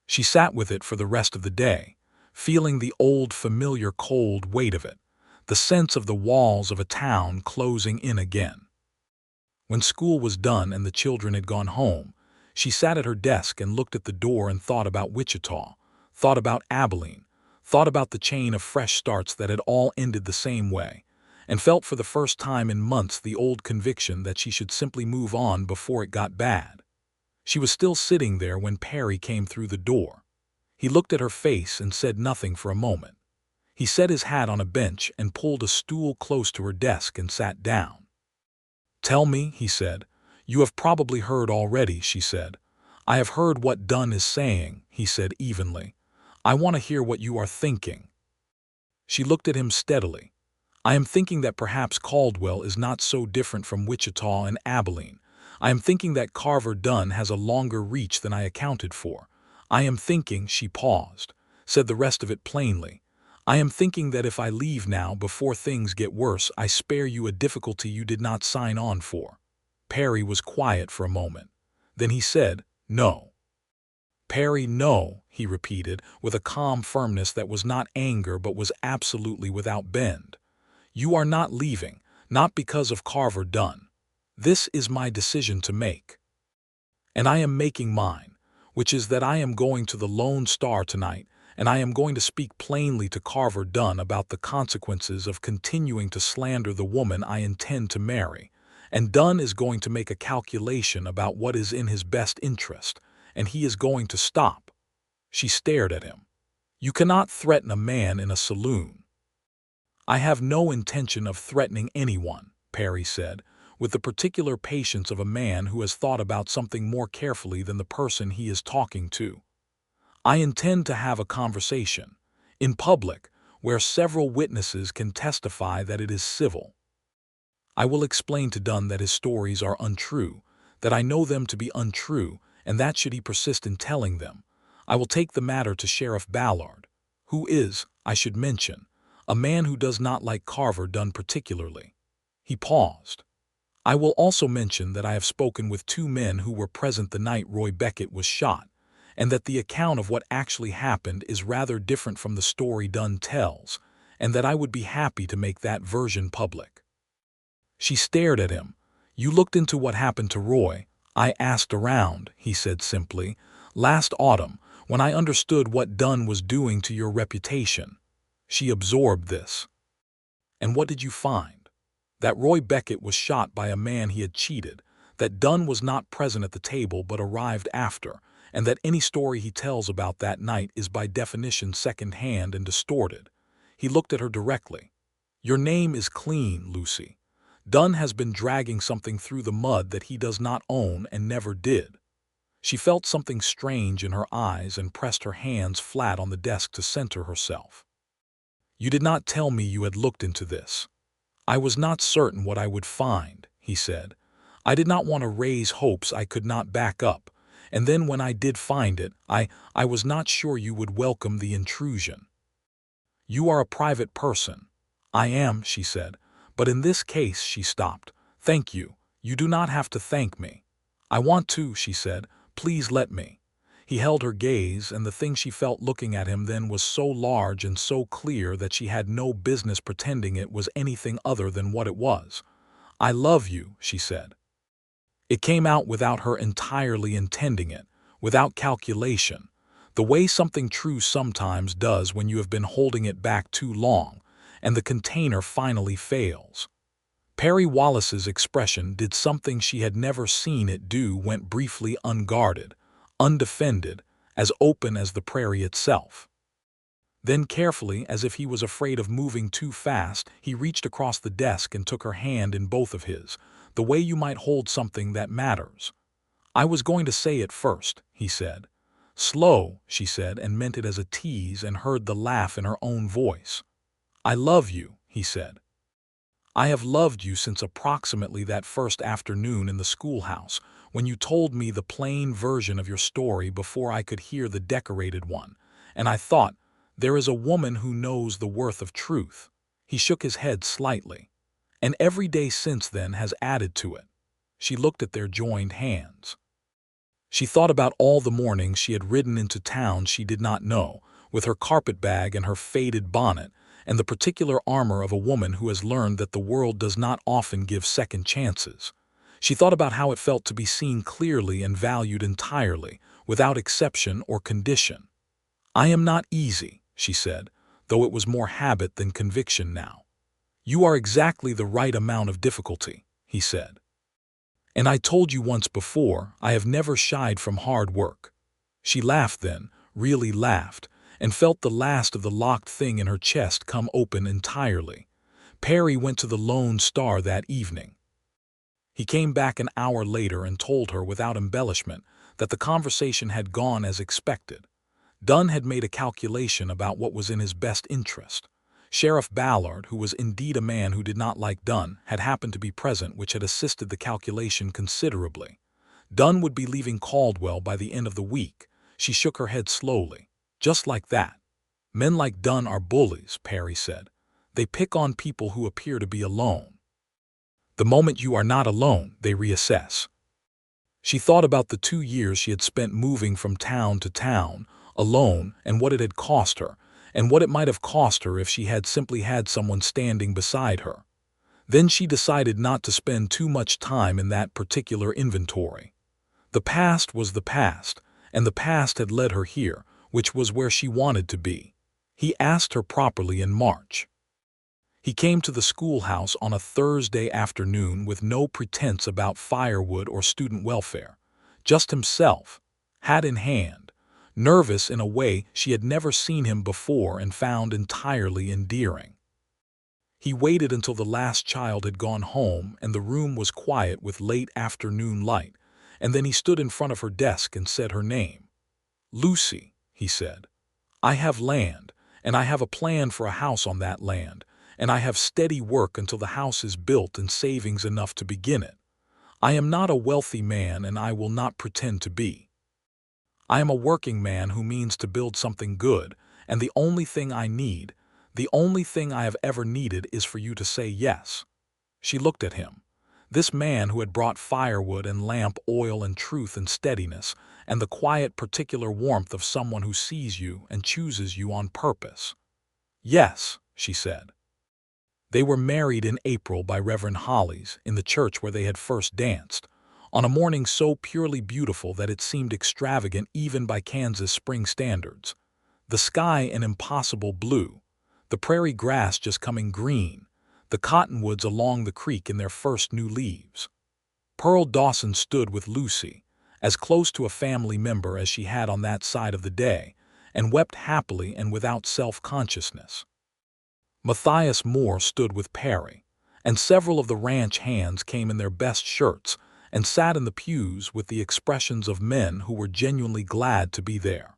She sat with it for the rest of the day, feeling the old familiar cold weight of it, the sense of the walls of a town closing in again. When school was done and the children had gone home, she sat at her desk and looked at the door and thought about Wichita, thought about Abilene, thought about the chain of fresh starts that had all ended the same way, and felt for the first time in months the old conviction that she should simply move on before it got bad. She was still sitting there when Perry came through the door. He looked at her face and said nothing for a moment. He set his hat on a bench and pulled a stool close to her desk and sat down. "Tell me," he said. "You have probably heard already," she said. "I have heard what Dunn is saying," he said evenly. "I want to hear what you are thinking." She looked at him steadily. "I am thinking that perhaps Caldwell is not so different from Wichita and Abilene. I am thinking that Carver Dunn has a longer reach than I accounted for. I am thinking," she paused, said the rest of it plainly, "I am thinking that if I leave now before things get worse, I spare you a difficulty you did not sign on for." Perry was quiet for a moment. Then he said, "No." "Perry, no," he repeated, with a calm firmness that was not anger but was absolutely without bend. "You are not leaving, not because of Carver Dunn. This is my decision to make. And I am making mine, which is that I am going to the Lone Star tonight, and I am going to speak plainly to Carver Dunn about the consequences of continuing to slander the woman I intend to marry, and Dunn is going to make a calculation about what is in his best interest, and he is going to stop." She stared at him. "You cannot threaten a man in a saloon." "I have no intention of threatening anyone," Perry said, with the particular patience of a man who has thought about something more carefully than the person he is talking to. "I intend to have a conversation, in public, where several witnesses can testify that it is civil. I will explain to Dunn that his stories are untrue, that I know them to be untrue, and that should he persist in telling them, I will take the matter to Sheriff Ballard, who is, I should mention, a man who does not like Carver done particularly. He paused. I will also mention that I have spoken with 2 men who were present the night Roy Beckett was shot, and that the account of what actually happened is rather different from the story Dunn tells, and that I would be happy to make that version public. She stared at him. You looked into what happened to Roy. I asked around, he said simply, last autumn, when I understood what Dunn was doing to your reputation. She absorbed this. And what did you find? That Roy Beckett was shot by a man he had cheated, that Dunn was not present at the table but arrived after, and that any story he tells about that night is by definition second-hand and distorted. He looked at her directly. Your name is clean, Lucy. Dunn has been dragging something through the mud that he does not own and never did. She felt something strange in her eyes and pressed her hands flat on the desk to center herself. You did not tell me you had looked into this. I was not certain what I would find, he said. I did not want to raise hopes I could not back up, and then when I did find it, I was not sure you would welcome the intrusion. You are a private person. I am, she said, but in this case she stopped. Thank you. You do not have to thank me. I want to, she said. Please let me. He held her gaze, and the thing she felt looking at him then was so large and so clear that she had no business pretending it was anything other than what it was. I love you, she said. It came out without her entirely intending it, without calculation, the way something true sometimes does when you have been holding it back too long, and the container finally fails. Perry Wallace's expression did something she had never seen it do, went briefly unguarded, undefended, as open as the prairie itself. Then carefully, as if he was afraid of moving too fast, he reached across the desk and took her hand in both of his, the way you might hold something that matters. I was going to say it first, he said. Slow, she said, and meant it as a tease, and heard the laugh in her own voice. I love you, he said. I have loved you since approximately that first afternoon in the schoolhouse, when you told me the plain version of your story before I could hear the decorated one, and I thought, there is a woman who knows the worth of truth. He shook his head slightly. And every day since then has added to it. She looked at their joined hands. She thought about all the mornings she had ridden into town she did not know, with her carpetbag and her faded bonnet, and the particular armor of a woman who has learned that the world does not often give second chances. She thought about how it felt to be seen clearly and valued entirely, without exception or condition. I am not easy, she said, though it was more habit than conviction now. You are exactly the right amount of difficulty, he said. And I told you once before, I have never shied from hard work. She laughed then, really laughed, and felt the last of the locked thing in her chest come open entirely. Perry went to the Lone Star that evening. He came back an hour later and told her without embellishment that the conversation had gone as expected. Dunn had made a calculation about what was in his best interest. Sheriff Ballard, who was indeed a man who did not like Dunn, had happened to be present, which had assisted the calculation considerably. Dunn would be leaving Caldwell by the end of the week. She shook her head slowly. Just like that. Men like Dunn are bullies, Perry said. They pick on people who appear to be alone. The moment you are not alone, they reassess. She thought about the 2 years she had spent moving from town to town, alone, and what it had cost her, and what it might have cost her if she had simply had someone standing beside her. Then she decided not to spend too much time in that particular inventory. The past was the past, and the past had led her here, which was where she wanted to be. He asked her properly in March. He came to the schoolhouse on a Thursday afternoon with no pretense about firewood or student welfare, just himself, hat in hand, nervous in a way she had never seen him before and found entirely endearing. He waited until the last child had gone home and the room was quiet with late afternoon light, and then he stood in front of her desk and said her name. Lucy, he said. I have land, and I have a plan for a house on that land, and I have steady work until the house is built and savings enough to begin it. I am not a wealthy man, and I will not pretend to be. I am a working man who means to build something good, and the only thing I need, The only thing I have ever needed is for you to say yes." She looked at him. This man who had brought firewood and lamp oil and truth and steadiness, and the quiet particular warmth of someone who sees you and chooses you on purpose. "Yes," she said. They were married in April by Reverend Holly's, in the church where they had first danced, on a morning so purely beautiful that it seemed extravagant even by Kansas spring standards. The sky an impossible blue, the prairie grass just coming green, the cottonwoods along the creek in their first new leaves. Pearl Dawson stood with Lucy, as close to a family member as she had on that side of the day, and wept happily and without self-consciousness. Matthias Moore stood with Perry, and several of the ranch hands came in their best shirts and sat in the pews with the expressions of men who were genuinely glad to be there.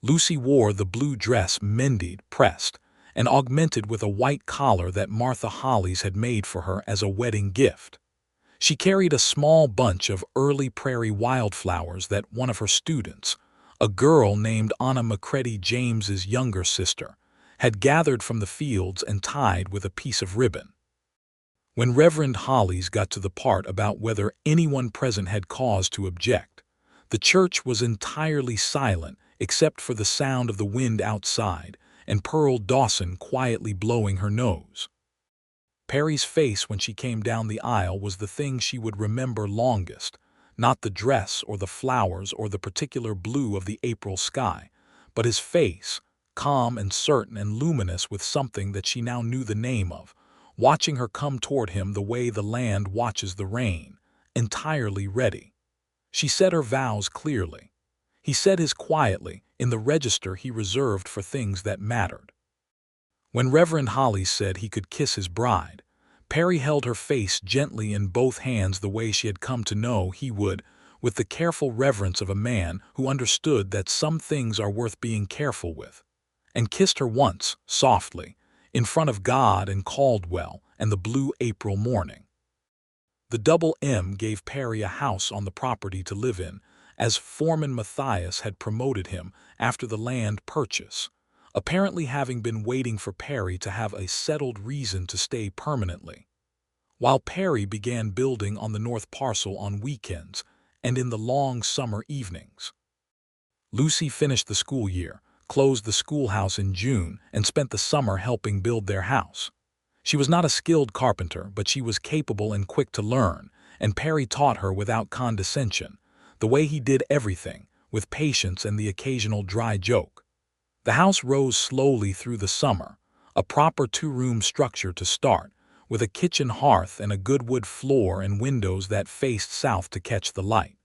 Lucy wore the blue dress mended, pressed, and augmented with a white collar that Martha Holly's had made for her as a wedding gift. She carried a small bunch of early prairie wildflowers that one of her students, a girl named Anna McCready James's younger sister, had gathered from the fields and tied with a piece of ribbon. When Reverend Holly's got to the part about whether anyone present had cause to object, the church was entirely silent except for the sound of the wind outside and Pearl Dawson quietly blowing her nose. Perry's face when she came down the aisle was the thing she would remember longest, not the dress or the flowers or the particular blue of the April sky, but his face, calm and certain and luminous with something that she now knew the name of, watching her come toward him the way the land watches the rain, entirely ready. She said her vows clearly. He said his quietly, in the register he reserved for things that mattered. When Reverend Holly said he could kiss his bride, Perry held her face gently in both hands the way she had come to know he would, with the careful reverence of a man who understood that some things are worth being careful with, and kissed her once, softly, in front of God and Caldwell and the blue April morning. The Double M gave Perry a house on the property to live in, as Foreman Matthias had promoted him after the land purchase, apparently having been waiting for Perry to have a settled reason to stay permanently. While Perry began building on the north parcel on weekends and in the long summer evenings. Lucy finished the school year, closed the schoolhouse in June, and spent the summer helping build their house. She was not a skilled carpenter, but she was capable and quick to learn, and Perry taught her without condescension, the way he did everything, with patience and the occasional dry joke. The house rose slowly through the summer, a proper two-room structure to start, with a kitchen hearth and a good wood floor and windows that faced south to catch the light.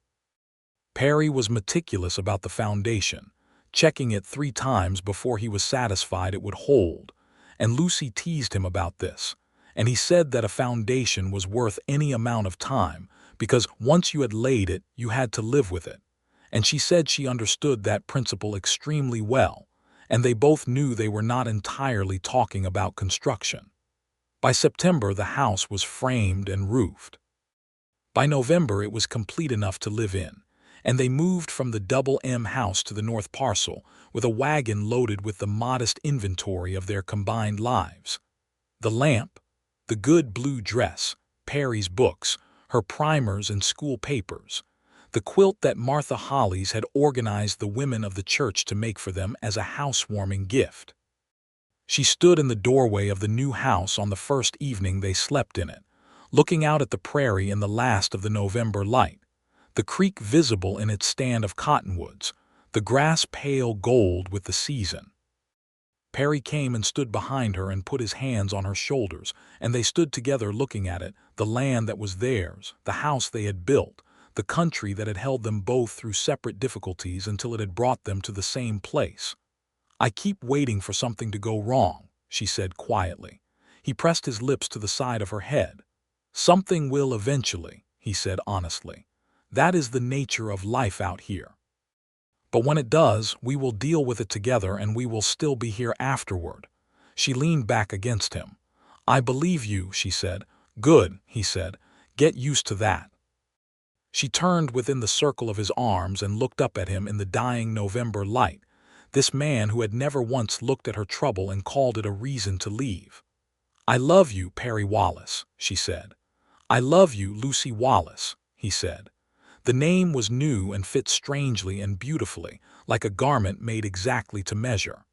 Perry was meticulous about the foundation, checking it 3 times before he was satisfied it would hold, and Lucy teased him about this, and he said that a foundation was worth any amount of time because once you had laid it, you had to live with it, and she said she understood that principle extremely well, and they both knew they were not entirely talking about construction. By September, the house was framed and roofed. By November, it was complete enough to live in, and they moved from the Double M house to the north parcel with a wagon loaded with the modest inventory of their combined lives. The lamp, the good blue dress, Perry's books, her primers and school papers, the quilt that Martha Holly's had organized the women of the church to make for them as a housewarming gift. She stood in the doorway of the new house on the first evening they slept in it, looking out at the prairie in the last of the November light, the creek visible in its stand of cottonwoods, the grass pale gold with the season. Perry came and stood behind her and put his hands on her shoulders, and they stood together looking at it, the land that was theirs, the house they had built, the country that had held them both through separate difficulties until it had brought them to the same place. "I keep waiting for something to go wrong," she said quietly. He pressed his lips to the side of her head. "Something will eventually," he said honestly. "That is the nature of life out here. But when it does, we will deal with it together and we will still be here afterward." She leaned back against him. "I believe you," she said. "Good," he said. "Get used to that." She turned within the circle of his arms and looked up at him in the dying November light, this man who had never once looked at her trouble and called it a reason to leave. "I love you, Perry Wallace," she said. "I love you, Lucy Wallace," he said. The name was new and fit strangely and beautifully, like a garment made exactly to measure.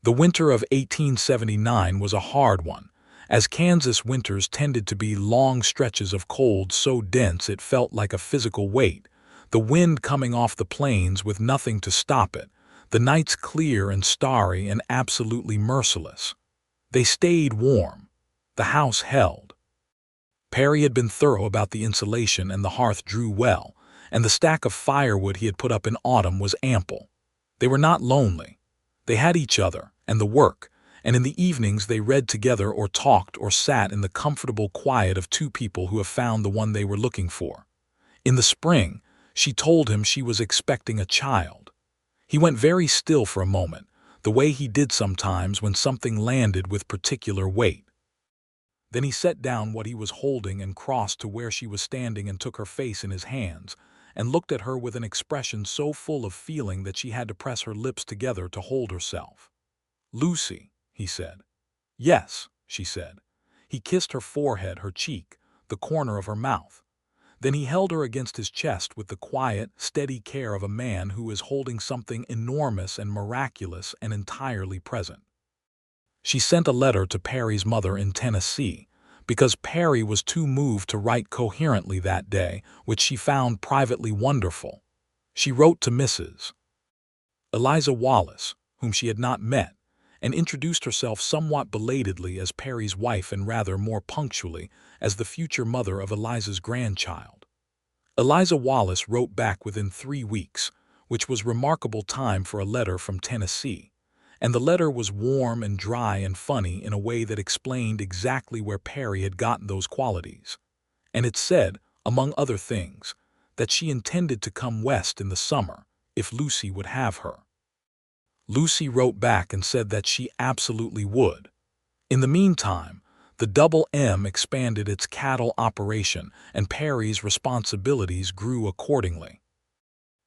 The winter of 1879 was a hard one, as Kansas winters tended to be long stretches of cold so dense it felt like a physical weight, the wind coming off the plains with nothing to stop it, the nights clear and starry and absolutely merciless. They stayed warm. The house held. Perry had been thorough about the insulation and the hearth drew well, and the stack of firewood he had put up in autumn was ample. They were not lonely. They had each other and the work, and in the evenings they read together or talked or sat in the comfortable quiet of two people who have found the one they were looking for. In the spring, she told him she was expecting a child. He went very still for a moment, the way he did sometimes when something landed with particular weight. Then he set down what he was holding and crossed to where she was standing and took her face in his hands, and looked at her with an expression so full of feeling that she had to press her lips together to hold herself. "Lucy," he said. "Yes," she said. He kissed her forehead, her cheek, the corner of her mouth. Then he held her against his chest with the quiet, steady care of a man who is holding something enormous and miraculous and entirely present. She sent a letter to Perry's mother in Tennessee, because Perry was too moved to write coherently that day, which she found privately wonderful. She wrote to Mrs. Eliza Wallace, whom she had not met, and introduced herself somewhat belatedly as Perry's wife and rather more punctually as the future mother of Eliza's grandchild. Eliza Wallace wrote back within 3 weeks, which was remarkable time for a letter from Tennessee, and the letter was warm and dry and funny in a way that explained exactly where Perry had gotten those qualities. And it said, among other things, that she intended to come west in the summer if Lucy would have her. Lucy wrote back and said that she absolutely would. In the meantime, the Double M expanded its cattle operation, and Perry's responsibilities grew accordingly.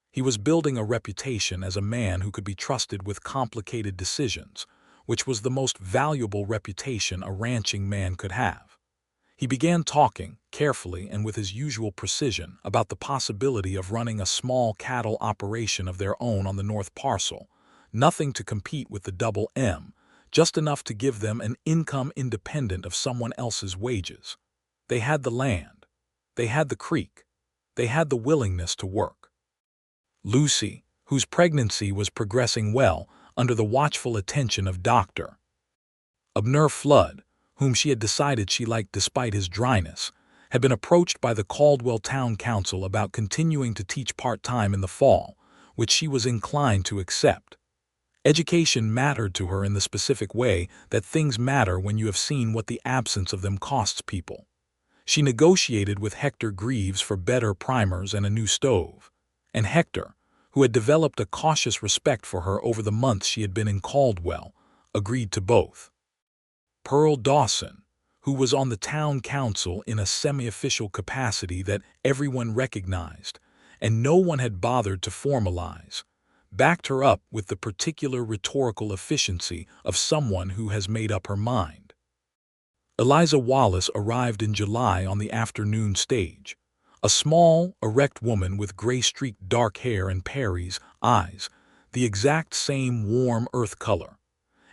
He was building a reputation as a man who could be trusted with complicated decisions, which was the most valuable reputation a ranching man could have. He began talking, carefully and with his usual precision, about the possibility of running a small cattle operation of their own on the North Parcel, nothing to compete with the Double M, just enough to give them an income independent of someone else's wages. They had the land. They had the creek. They had the willingness to work. Lucy, whose pregnancy was progressing well under the watchful attention of Dr. Abner Flood, whom she had decided she liked despite his dryness, had been approached by the Caldwell Town Council about continuing to teach part-time in the fall, which she was inclined to accept. Education mattered to her in the specific way that things matter when you have seen what the absence of them costs people. She negotiated with Hector Greaves for better primers and a new stove, and Hector, who had developed a cautious respect for her over the months she had been in Caldwell, agreed to both. Pearl Dawson, who was on the town council in a semi-official capacity that everyone recognized and no one had bothered to formalize, backed her up with the particular rhetorical efficiency of someone who has made up her mind. Eliza Wallace arrived in July on the afternoon stage, a small, erect woman with gray-streaked dark hair and Perry's eyes, the exact same warm earth color,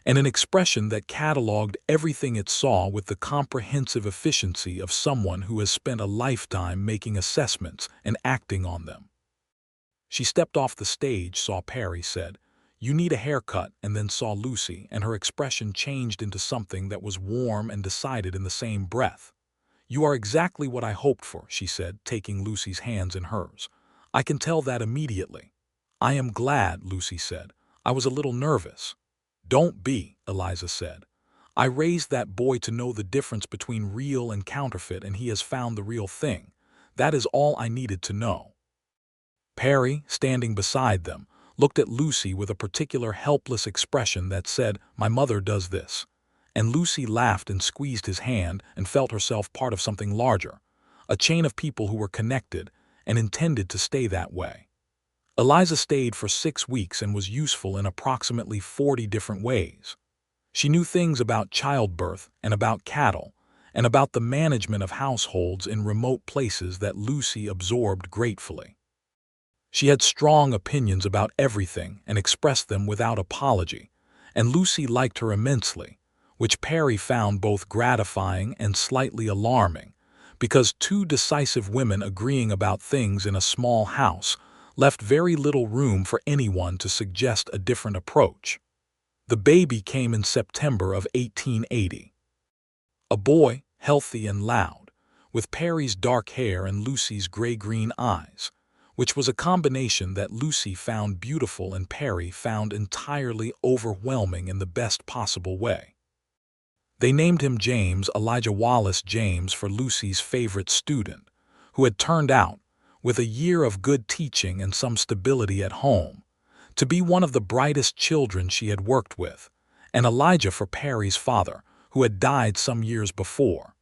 and an expression that cataloged everything it saw with the comprehensive efficiency of someone who has spent a lifetime making assessments and acting on them. She stepped off the stage, saw Perry, said, "You need a haircut," and then saw Lucy, and her expression changed into something that was warm and decided in the same breath. "You are exactly what I hoped for," she said, taking Lucy's hands in hers. "I can tell that immediately." "I am glad," Lucy said. "I was a little nervous." "Don't be," Eliza said. "I raised that boy to know the difference between real and counterfeit, and he has found the real thing. That is all I needed to know." Perry, standing beside them, looked at Lucy with a particular helpless expression that said, "My mother does this." And Lucy laughed and squeezed his hand and felt herself part of something larger, a chain of people who were connected and intended to stay that way. Eliza stayed for 6 weeks and was useful in approximately 40 different ways. She knew things about childbirth and about cattle, and about the management of households in remote places that Lucy absorbed gratefully. She had strong opinions about everything and expressed them without apology, and Lucy liked her immensely, which Perry found both gratifying and slightly alarming, because two decisive women agreeing about things in a small house left very little room for anyone to suggest a different approach. The baby came in September of 1880. A boy, healthy and loud, with Perry's dark hair and Lucy's gray-green eyes, which was a combination that Lucy found beautiful and Perry found entirely overwhelming in the best possible way. They named him James Elijah Wallace James for Lucy's favorite student, who had turned out, with a year of good teaching and some stability at home, to be one of the brightest children she had worked with, and Elijah for Perry's father, who had died some years before.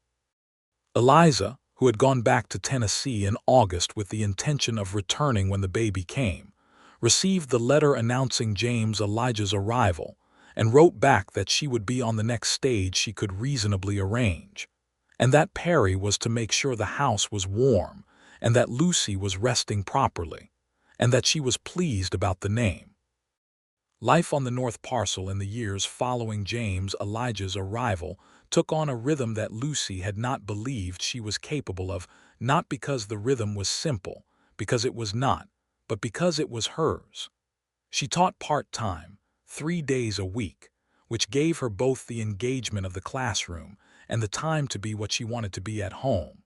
Eliza, who had gone back to Tennessee in August with the intention of returning when the baby came, received the letter announcing James Elijah's arrival and wrote back that she would be on the next stage she could reasonably arrange, and that Perry was to make sure the house was warm and that Lucy was resting properly, and that she was pleased about the name. Life on the North Parcel in the years following James Elijah's arrival took on a rhythm that Lucy had not believed she was capable of, not because the rhythm was simple, because it was not, but because it was hers. She taught part-time, 3 days a week, which gave her both the engagement of the classroom and the time to be what she wanted to be at home.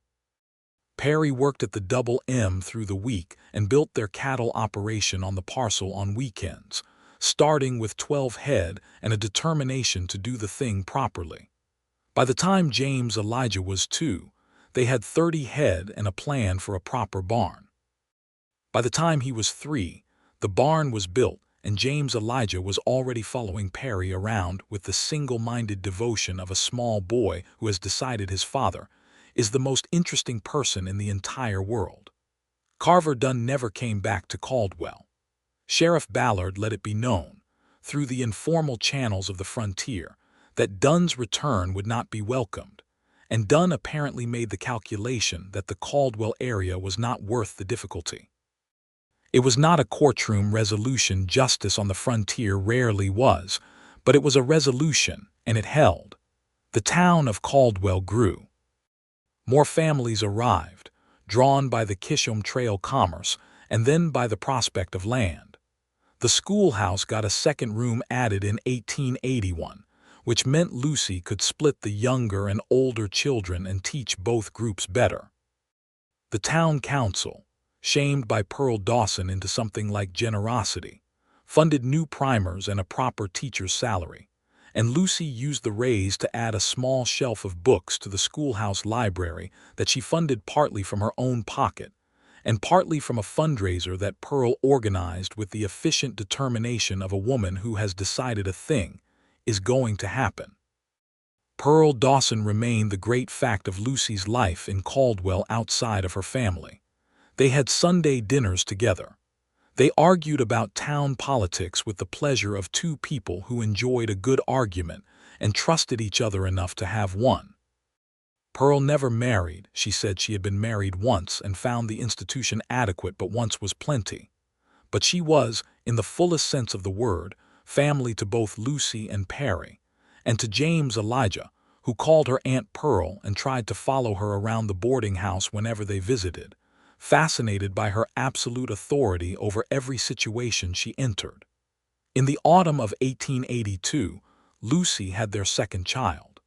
Perry worked at the Double M through the week and built their cattle operation on the parcel on weekends, starting with 12 head and a determination to do the thing properly. By the time James Elijah was 2, they had 30 head and a plan for a proper barn. By the time he was 3, the barn was built, and James Elijah was already following Perry around with the single-minded devotion of a small boy who has decided his father is the most interesting person in the entire world. Carver Dunn never came back to Caldwell. Sheriff Ballard let it be known, through the informal channels of the frontier, that Dunn's return would not be welcomed, and Dunn apparently made the calculation that the Caldwell area was not worth the difficulty. It was not a courtroom resolution justice on the frontier rarely was, but it was a resolution, and it held. The town of Caldwell grew. More families arrived, drawn by the Kishom Trail commerce and then by the prospect of land. The schoolhouse got a second room added in 1881, which meant Lucy could split the younger and older children and teach both groups better. The town council, shamed by Pearl Dawson into something like generosity, funded new primers and a proper teacher's salary, and Lucy used the raise to add a small shelf of books to the schoolhouse library that she funded partly from her own pocket and partly from a fundraiser that Pearl organized with the efficient determination of a woman who has decided a thing is going to happen. Pearl Dawson remained the great fact of Lucy's life in Caldwell outside of her family. They had Sunday dinners together. They argued about town politics with the pleasure of two people who enjoyed a good argument and trusted each other enough to have one. Pearl never married. She said she had been married once and found the institution adequate, but once was plenty. But she was, in the fullest sense of the word, family to both Lucy and Perry, and to James Elijah, who called her Aunt Pearl and tried to follow her around the boarding house whenever they visited, fascinated by her absolute authority over every situation she entered. In the autumn of 1882, Lucy had their second child.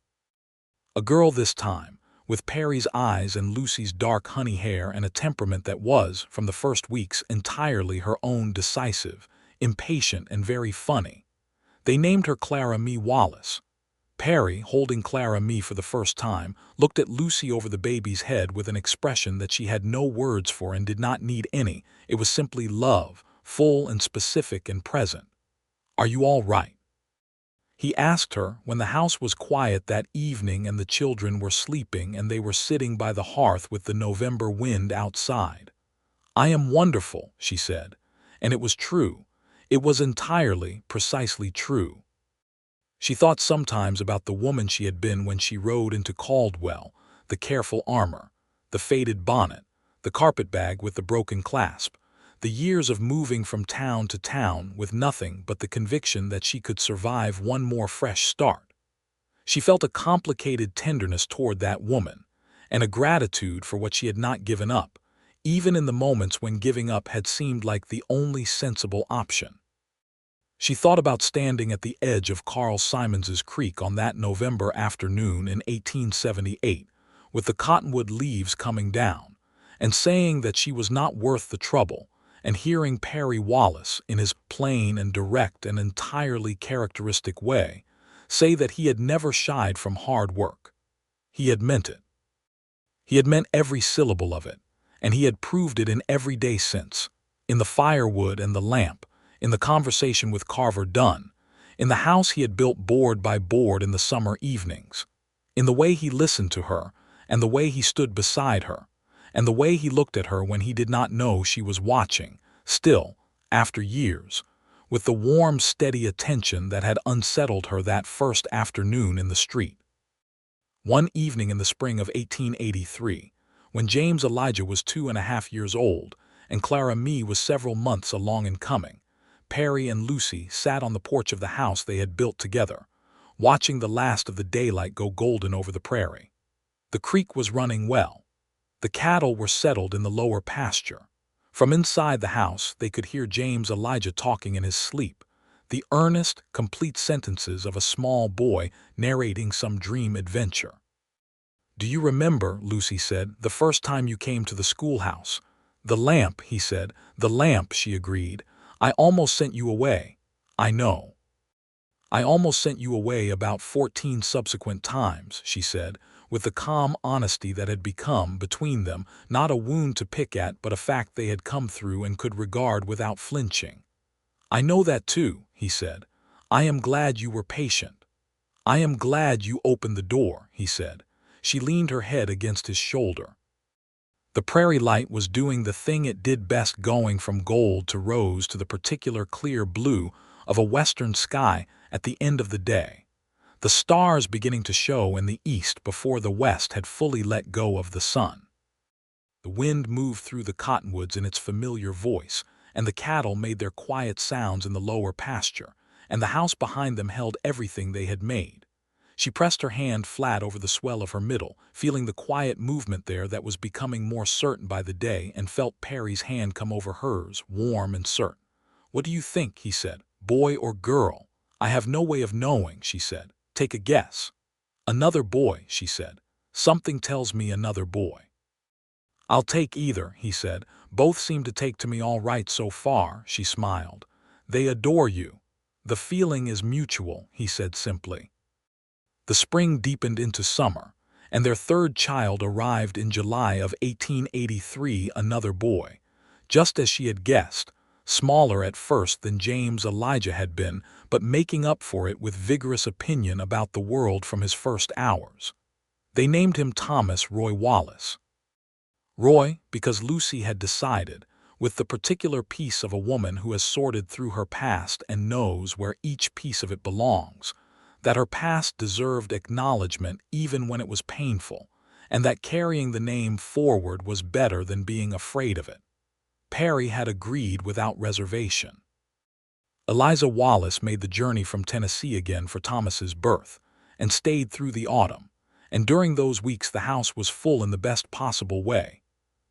A girl this time, with Perry's eyes and Lucy's dark honey hair and a temperament that was, from the first weeks, entirely her own, decisive, impatient, and very funny. They named her Clara Mee Wallace. Perry, holding Clara Mee for the first time, looked at Lucy over the baby's head with an expression that she had no words for and did not need any. It was simply love, full and specific and present. "Are you all right?" he asked her when the house was quiet that evening and the children were sleeping and they were sitting by the hearth with the November wind outside. "I am wonderful," she said, And it was true. It was entirely, precisely true. She thought sometimes about the woman she had been when she rode into Caldwell, the careful armor, the faded bonnet, the carpetbag with the broken clasp, the years of moving from town to town with nothing but the conviction that she could survive one more fresh start. She felt a complicated tenderness toward that woman, and a gratitude for what she had not given up, even in the moments when giving up had seemed like the only sensible option. She thought about standing at the edge of Carl Simons's Creek on that November afternoon in 1878, with the cottonwood leaves coming down, and saying that she was not worth the trouble, and hearing Perry Wallace, in his plain and direct and entirely characteristic way, say that he had never shied from hard work. He had meant it. He had meant every syllable of it, and he had proved it in every day since, in the firewood and the lamp, in the conversation with Carver Dunn, in the house he had built board by board in the summer evenings, in the way he listened to her, and the way he stood beside her, and the way he looked at her when he did not know she was watching, still, after years, with the warm, steady attention that had unsettled her that first afternoon in the street. One evening in the spring of 1883, when James Elijah was 2.5 years old, and Clara Mee was several months along in coming, Perry and Lucy sat on the porch of the house they had built together, watching the last of the daylight go golden over the prairie. The creek was running well. The cattle were settled in the lower pasture. From inside the house they could hear James Elijah talking in his sleep, the earnest, complete sentences of a small boy narrating some dream adventure. "Do you remember," Lucy said, "the first time you came to the schoolhouse?" "The lamp," he said. "The lamp," she agreed. "I almost sent you away." "I know." "I almost sent you away about 14 subsequent times," she said, with the calm honesty that had become, between them, not a wound to pick at but a fact they had come through and could regard without flinching. "I know that too," he said. "I am glad you were patient." "I am glad you opened the door," he said. She leaned her head against his shoulder. The prairie light was doing the thing it did best, going from gold to rose to the particular clear blue of a western sky at the end of the day, the stars beginning to show in the east before the west had fully let go of the sun. The wind moved through the cottonwoods in its familiar voice, and the cattle made their quiet sounds in the lower pasture, and the house behind them held everything they had made. She pressed her hand flat over the swell of her middle, feeling the quiet movement there that was becoming more certain by the day, and felt Perry's hand come over hers, warm and certain. "What do you think?" he said. "Boy or girl?" "I have no way of knowing," she said. "Take a guess." "Another boy," she said. "Something tells me another boy." "I'll take either," he said. "Both seem to take to me all right so far," she smiled. "They adore you." "The feeling is mutual," he said simply. The spring deepened into summer, and their third child arrived in July of 1883, another boy, just as she had guessed, smaller at first than James Elijah had been, but making up for it with vigorous opinion about the world from his first hours. They named him Thomas Roy Wallace. Roy, because Lucy had decided, with the particular peace of a woman who has sorted through her past and knows where each piece of it belongs, that her past deserved acknowledgement even when it was painful, and that carrying the name forward was better than being afraid of it. Perry had agreed without reservation. Eliza Wallace made the journey from Tennessee again for Thomas's birth, and stayed through the autumn, and during those weeks the house was full in the best possible way.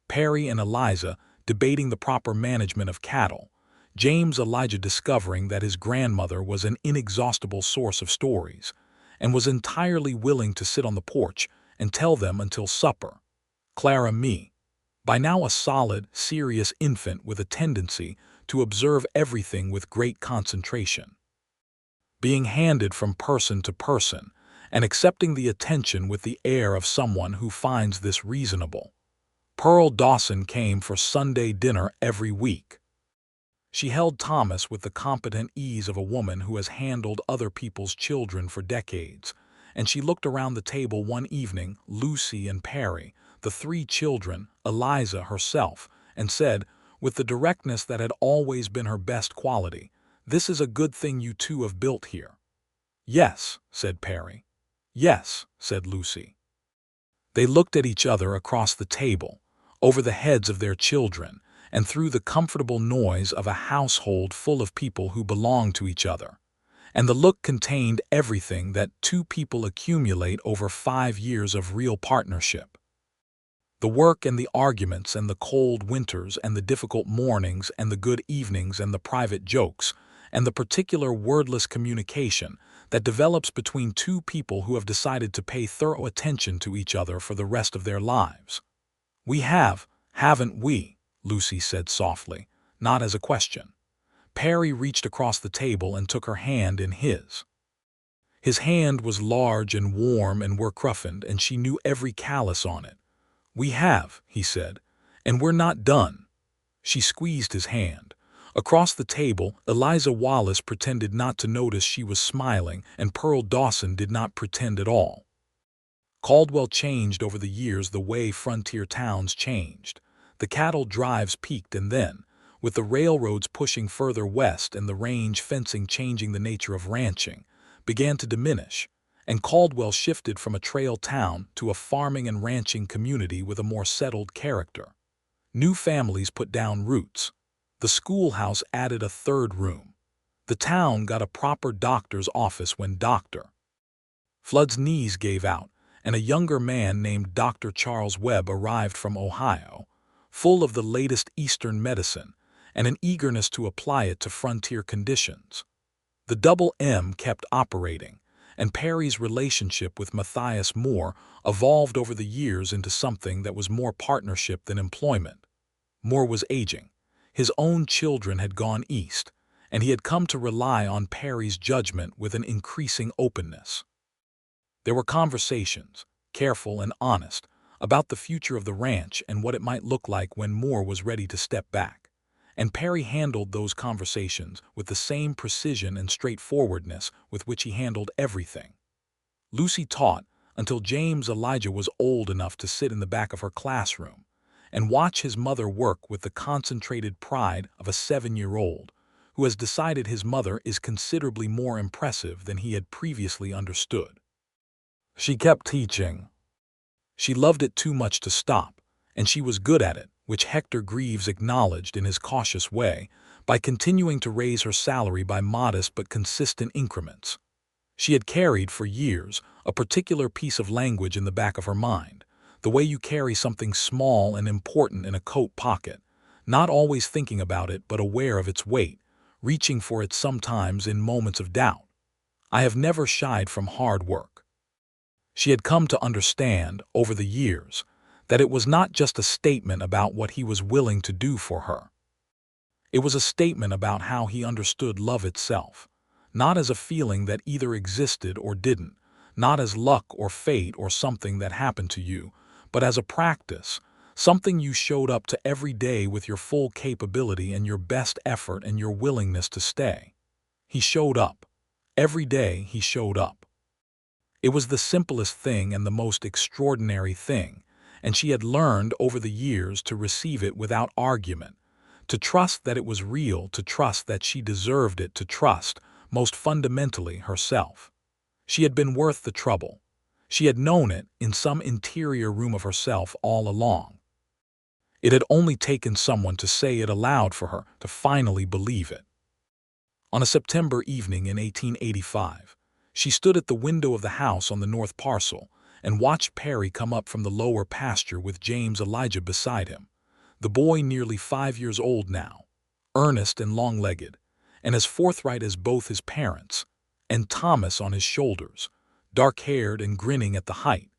Perry and Eliza debating the proper management of cattle, James Elijah discovering that his grandmother was an inexhaustible source of stories, and was entirely willing to sit on the porch and tell them until supper. Clara Mee, by now a solid, serious infant with a tendency to observe everything with great concentration, being handed from person to person, and accepting the attention with the air of someone who finds this reasonable. Pearl Dawson came for Sunday dinner every week. She held Thomas with the competent ease of a woman who has handled other people's children for decades, and she looked around the table one evening, Lucy and Perry, the 3 children, Eliza herself, and said, with the directness that had always been her best quality. "This is a good thing you two have built here." "Yes," said Perry. "Yes," said Lucy. They looked at each other across the table, over the heads of their children, and through the comfortable noise of a household full of people who belong to each other. And the look contained everything that two people accumulate over 5 years of real partnership. The work and the arguments and the cold winters and the difficult mornings and the good evenings and the private jokes and the particular wordless communication that develops between two people who have decided to pay thorough attention to each other for the rest of their lives. "We have, haven't we?" Lucy said softly, not as a question. Perry reached across the table and took her hand in his. His hand was large and warm and work-roughened, and she knew every callus on it. "We have," he said, "and we're not done." She squeezed his hand. Across the table, Eliza Wallace pretended not to notice she was smiling, and Pearl Dawson did not pretend at all. Caldwell changed over the years the way frontier towns changed. The cattle drives peaked, and then, with the railroads pushing further west and the range fencing changing the nature of ranching, began to diminish, and Caldwell shifted from a trail town to a farming and ranching community with a more settled character. New families put down roots. The schoolhouse added a third room. The town got a proper doctor's office when Dr. Flood's knees gave out, and a younger man named Dr. Charles Webb arrived from Ohio, full of the latest Eastern medicine and an eagerness to apply it to frontier conditions. The Double M kept operating, and Perry's relationship with Matthias Moore evolved over the years into something that was more partnership than employment. Moore was aging. His own children had gone east, and he had come to rely on Perry's judgment with an increasing openness. There were conversations, careful and honest, about the future of the ranch and what it might look like when Moore was ready to step back. And Perry handled those conversations with the same precision and straightforwardness with which he handled everything. Lucy taught until James Elijah was old enough to sit in the back of her classroom and watch his mother work with the concentrated pride of a 7-year-old who has decided his mother is considerably more impressive than he had previously understood. She kept teaching. She loved it too much to stop, and she was good at it, which Hector Greaves acknowledged in his cautious way, by continuing to raise her salary by modest but consistent increments. She had carried, for years, a particular piece of language in the back of her mind, the way you carry something small and important in a coat pocket, not always thinking about it but aware of its weight, reaching for it sometimes in moments of doubt. "I have never shied from hard work." She had come to understand, over the years, that it was not just a statement about what he was willing to do for her. It was a statement about how he understood love itself, not as a feeling that either existed or didn't, not as luck or fate or something that happened to you, but as a practice, something you showed up to every day with your full capability and your best effort and your willingness to stay. He showed up. Every day he showed up. It was the simplest thing and the most extraordinary thing, and she had learned over the years to receive it without argument, to trust that it was real, to trust that she deserved it, to trust, most fundamentally, herself. She had been worth the trouble. She had known it in some interior room of herself all along. It had only taken someone to say it aloud for her to finally believe it. On a September evening in 1885, she stood at the window of the house on the north parcel and watched Perry come up from the lower pasture with James Elijah beside him, the boy nearly 5 years old now, earnest and long-legged, and as forthright as both his parents, and Thomas on his shoulders, dark-haired and grinning at the height,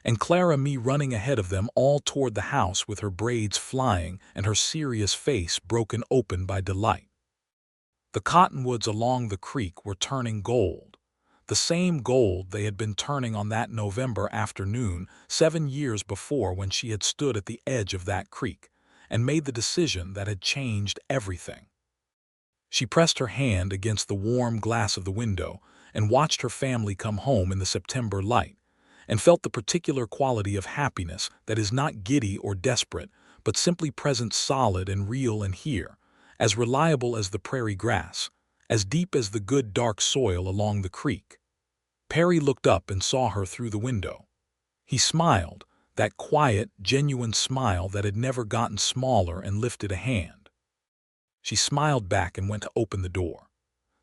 and Clara Me running ahead of them all toward the house with her braids flying and her serious face broken open by delight. The cottonwoods along the creek were turning gold, the same gold they had been turning on that November afternoon 7 years before when she had stood at the edge of that creek and made the decision that had changed everything. She pressed her hand against the warm glass of the window and watched her family come home in the September light, and felt the particular quality of happiness that is not giddy or desperate, but simply present, solid and real and here, as reliable as the prairie grass, as deep as the good dark soil along the creek. Perry looked up and saw her through the window. He smiled, that quiet, genuine smile that had never gotten smaller, and lifted a hand. She smiled back and went to open the door.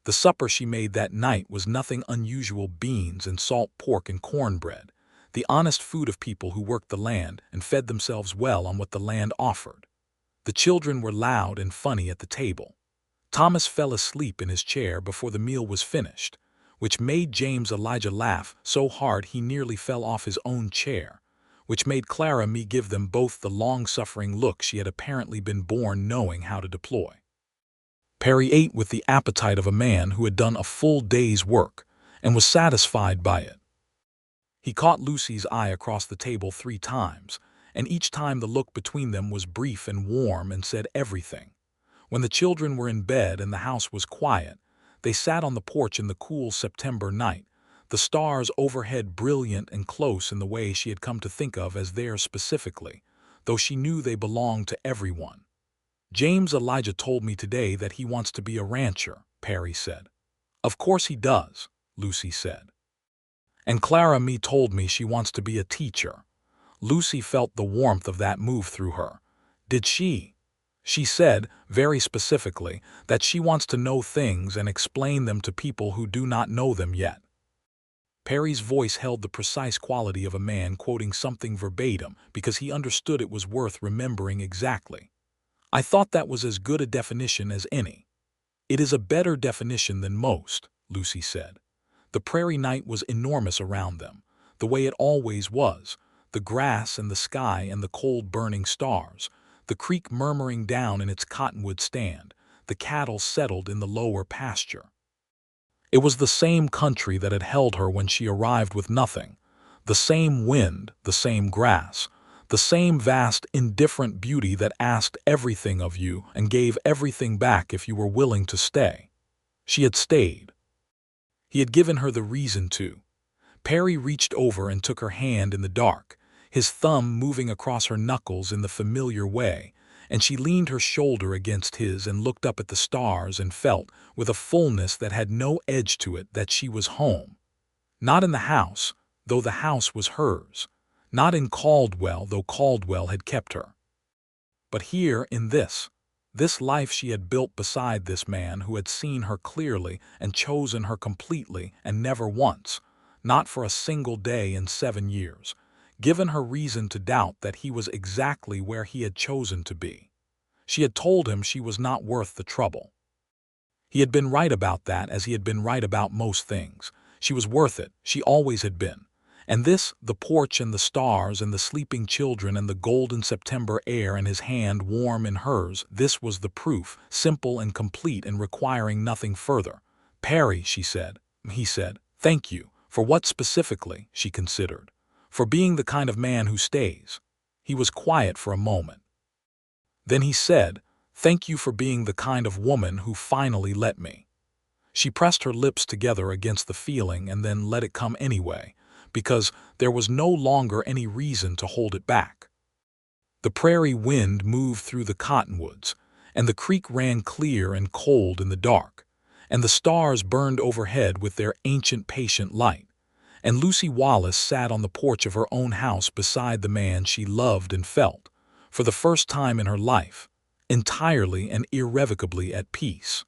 The supper she made that night was nothing unusual: beans and salt pork and cornbread, the honest food of people who worked the land and fed themselves well on what the land offered. The children were loud and funny at the table. Thomas fell asleep in his chair before the meal was finished, which made James Elijah laugh so hard he nearly fell off his own chair, which made Clara me give them both the long-suffering look she had apparently been born knowing how to deploy. Perry ate with the appetite of a man who had done a full day's work and was satisfied by it. He caught Lucy's eye across the table 3 times, and each time the look between them was brief and warm and said everything. When the children were in bed and the house was quiet, they sat on the porch in the cool September night, the stars overhead brilliant and close in the way she had come to think of as theirs specifically, though she knew they belonged to everyone. "James Elijah told me today that he wants to be a rancher," Perry said. "Of course he does," Lucy said. "And Clara me told me she wants to be a teacher." Lucy felt the warmth of that move through her. "Did she?" "She said, very specifically, that she wants to know things and explain them to people who do not know them yet." Perry's voice held the precise quality of a man quoting something verbatim because he understood it was worth remembering exactly. "I thought that was as good a definition as any." "It is a better definition than most," Lucy said. The prairie night was enormous around them, the way it always was, the grass and the sky and the cold burning stars, the creek murmuring down in its cottonwood stand, the cattle settled in the lower pasture. It was the same country that had held her when she arrived with nothing, the same wind, the same grass, the same vast, indifferent beauty that asked everything of you and gave everything back if you were willing to stay. She had stayed. He had given her the reason to. Perry reached over and took her hand in the dark, his thumb moving across her knuckles in the familiar way, and she leaned her shoulder against his and looked up at the stars and felt, with a fullness that had no edge to it, that she was home. Not in the house, though the house was hers. Not in Caldwell, though Caldwell had kept her. But here in this life she had built beside this man who had seen her clearly and chosen her completely and never once, not for a single day in 7 years, given her reason to doubt that he was exactly where he had chosen to be. She had told him she was not worth the trouble. He had been right about that, as he had been right about most things. She was worth it, she always had been. And this, the porch and the stars and the sleeping children and the golden September air and his hand warm in hers, this was the proof, simple and complete and requiring nothing further. "Perry," she said. He said, "Thank you." For what specifically, she considered. For being the kind of man who stays. He was quiet for a moment. Then he said, "Thank you for being the kind of woman who finally let me." She pressed her lips together against the feeling and then let it come anyway, because there was no longer any reason to hold it back. The prairie wind moved through the cottonwoods, and the creek ran clear and cold in the dark, and the stars burned overhead with their ancient patient light, and Lucy Wallace sat on the porch of her own house beside the man she loved and felt, for the first time in her life, entirely and irrevocably at peace.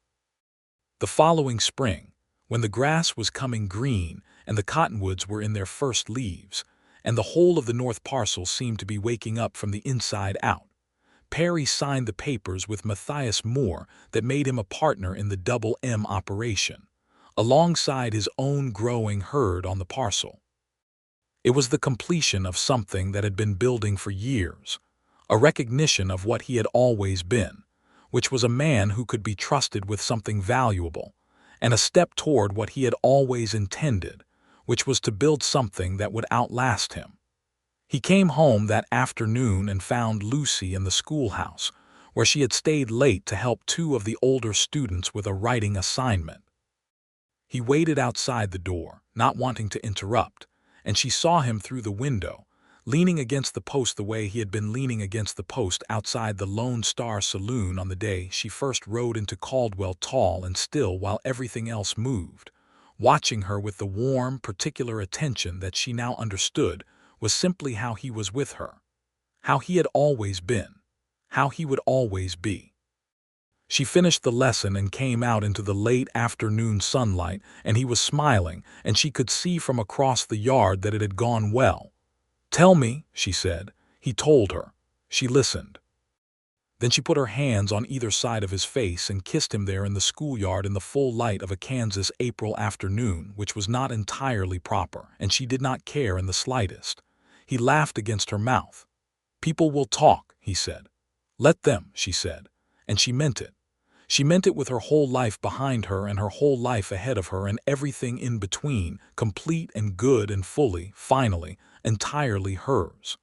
The following spring, when the grass was coming green and the cottonwoods were in their first leaves, and the whole of the north parcel seemed to be waking up from the inside out, Perry signed the papers with Matthias Moore that made him a partner in the Double M operation, alongside his own growing herd on the parcel. It was the completion of something that had been building for years, a recognition of what he had always been, which was a man who could be trusted with something valuable, and a step toward what he had always intended, which was to build something that would outlast him. He came home that afternoon and found Lucy in the schoolhouse, where she had stayed late to help 2 of the older students with a writing assignment. He waited outside the door, not wanting to interrupt, and she saw him through the window, leaning against the post the way he had been leaning against the post outside the Lone Star Saloon on the day she first rode into Caldwell, tall and still while everything else moved. Watching her with the warm, particular attention that she now understood was simply how he was with her, how he had always been, how he would always be. She finished the lesson and came out into the late afternoon sunlight, and he was smiling, and she could see from across the yard that it had gone well. "Tell me," she said. He told her. She listened. Then she put her hands on either side of his face and kissed him there in the schoolyard in the full light of a Kansas April afternoon, which was not entirely proper, and she did not care in the slightest. He laughed against her mouth. "People will talk," he said. "Let them," she said. And she meant it. She meant it with her whole life behind her and her whole life ahead of her and everything in between, complete and good and fully, finally, entirely hers.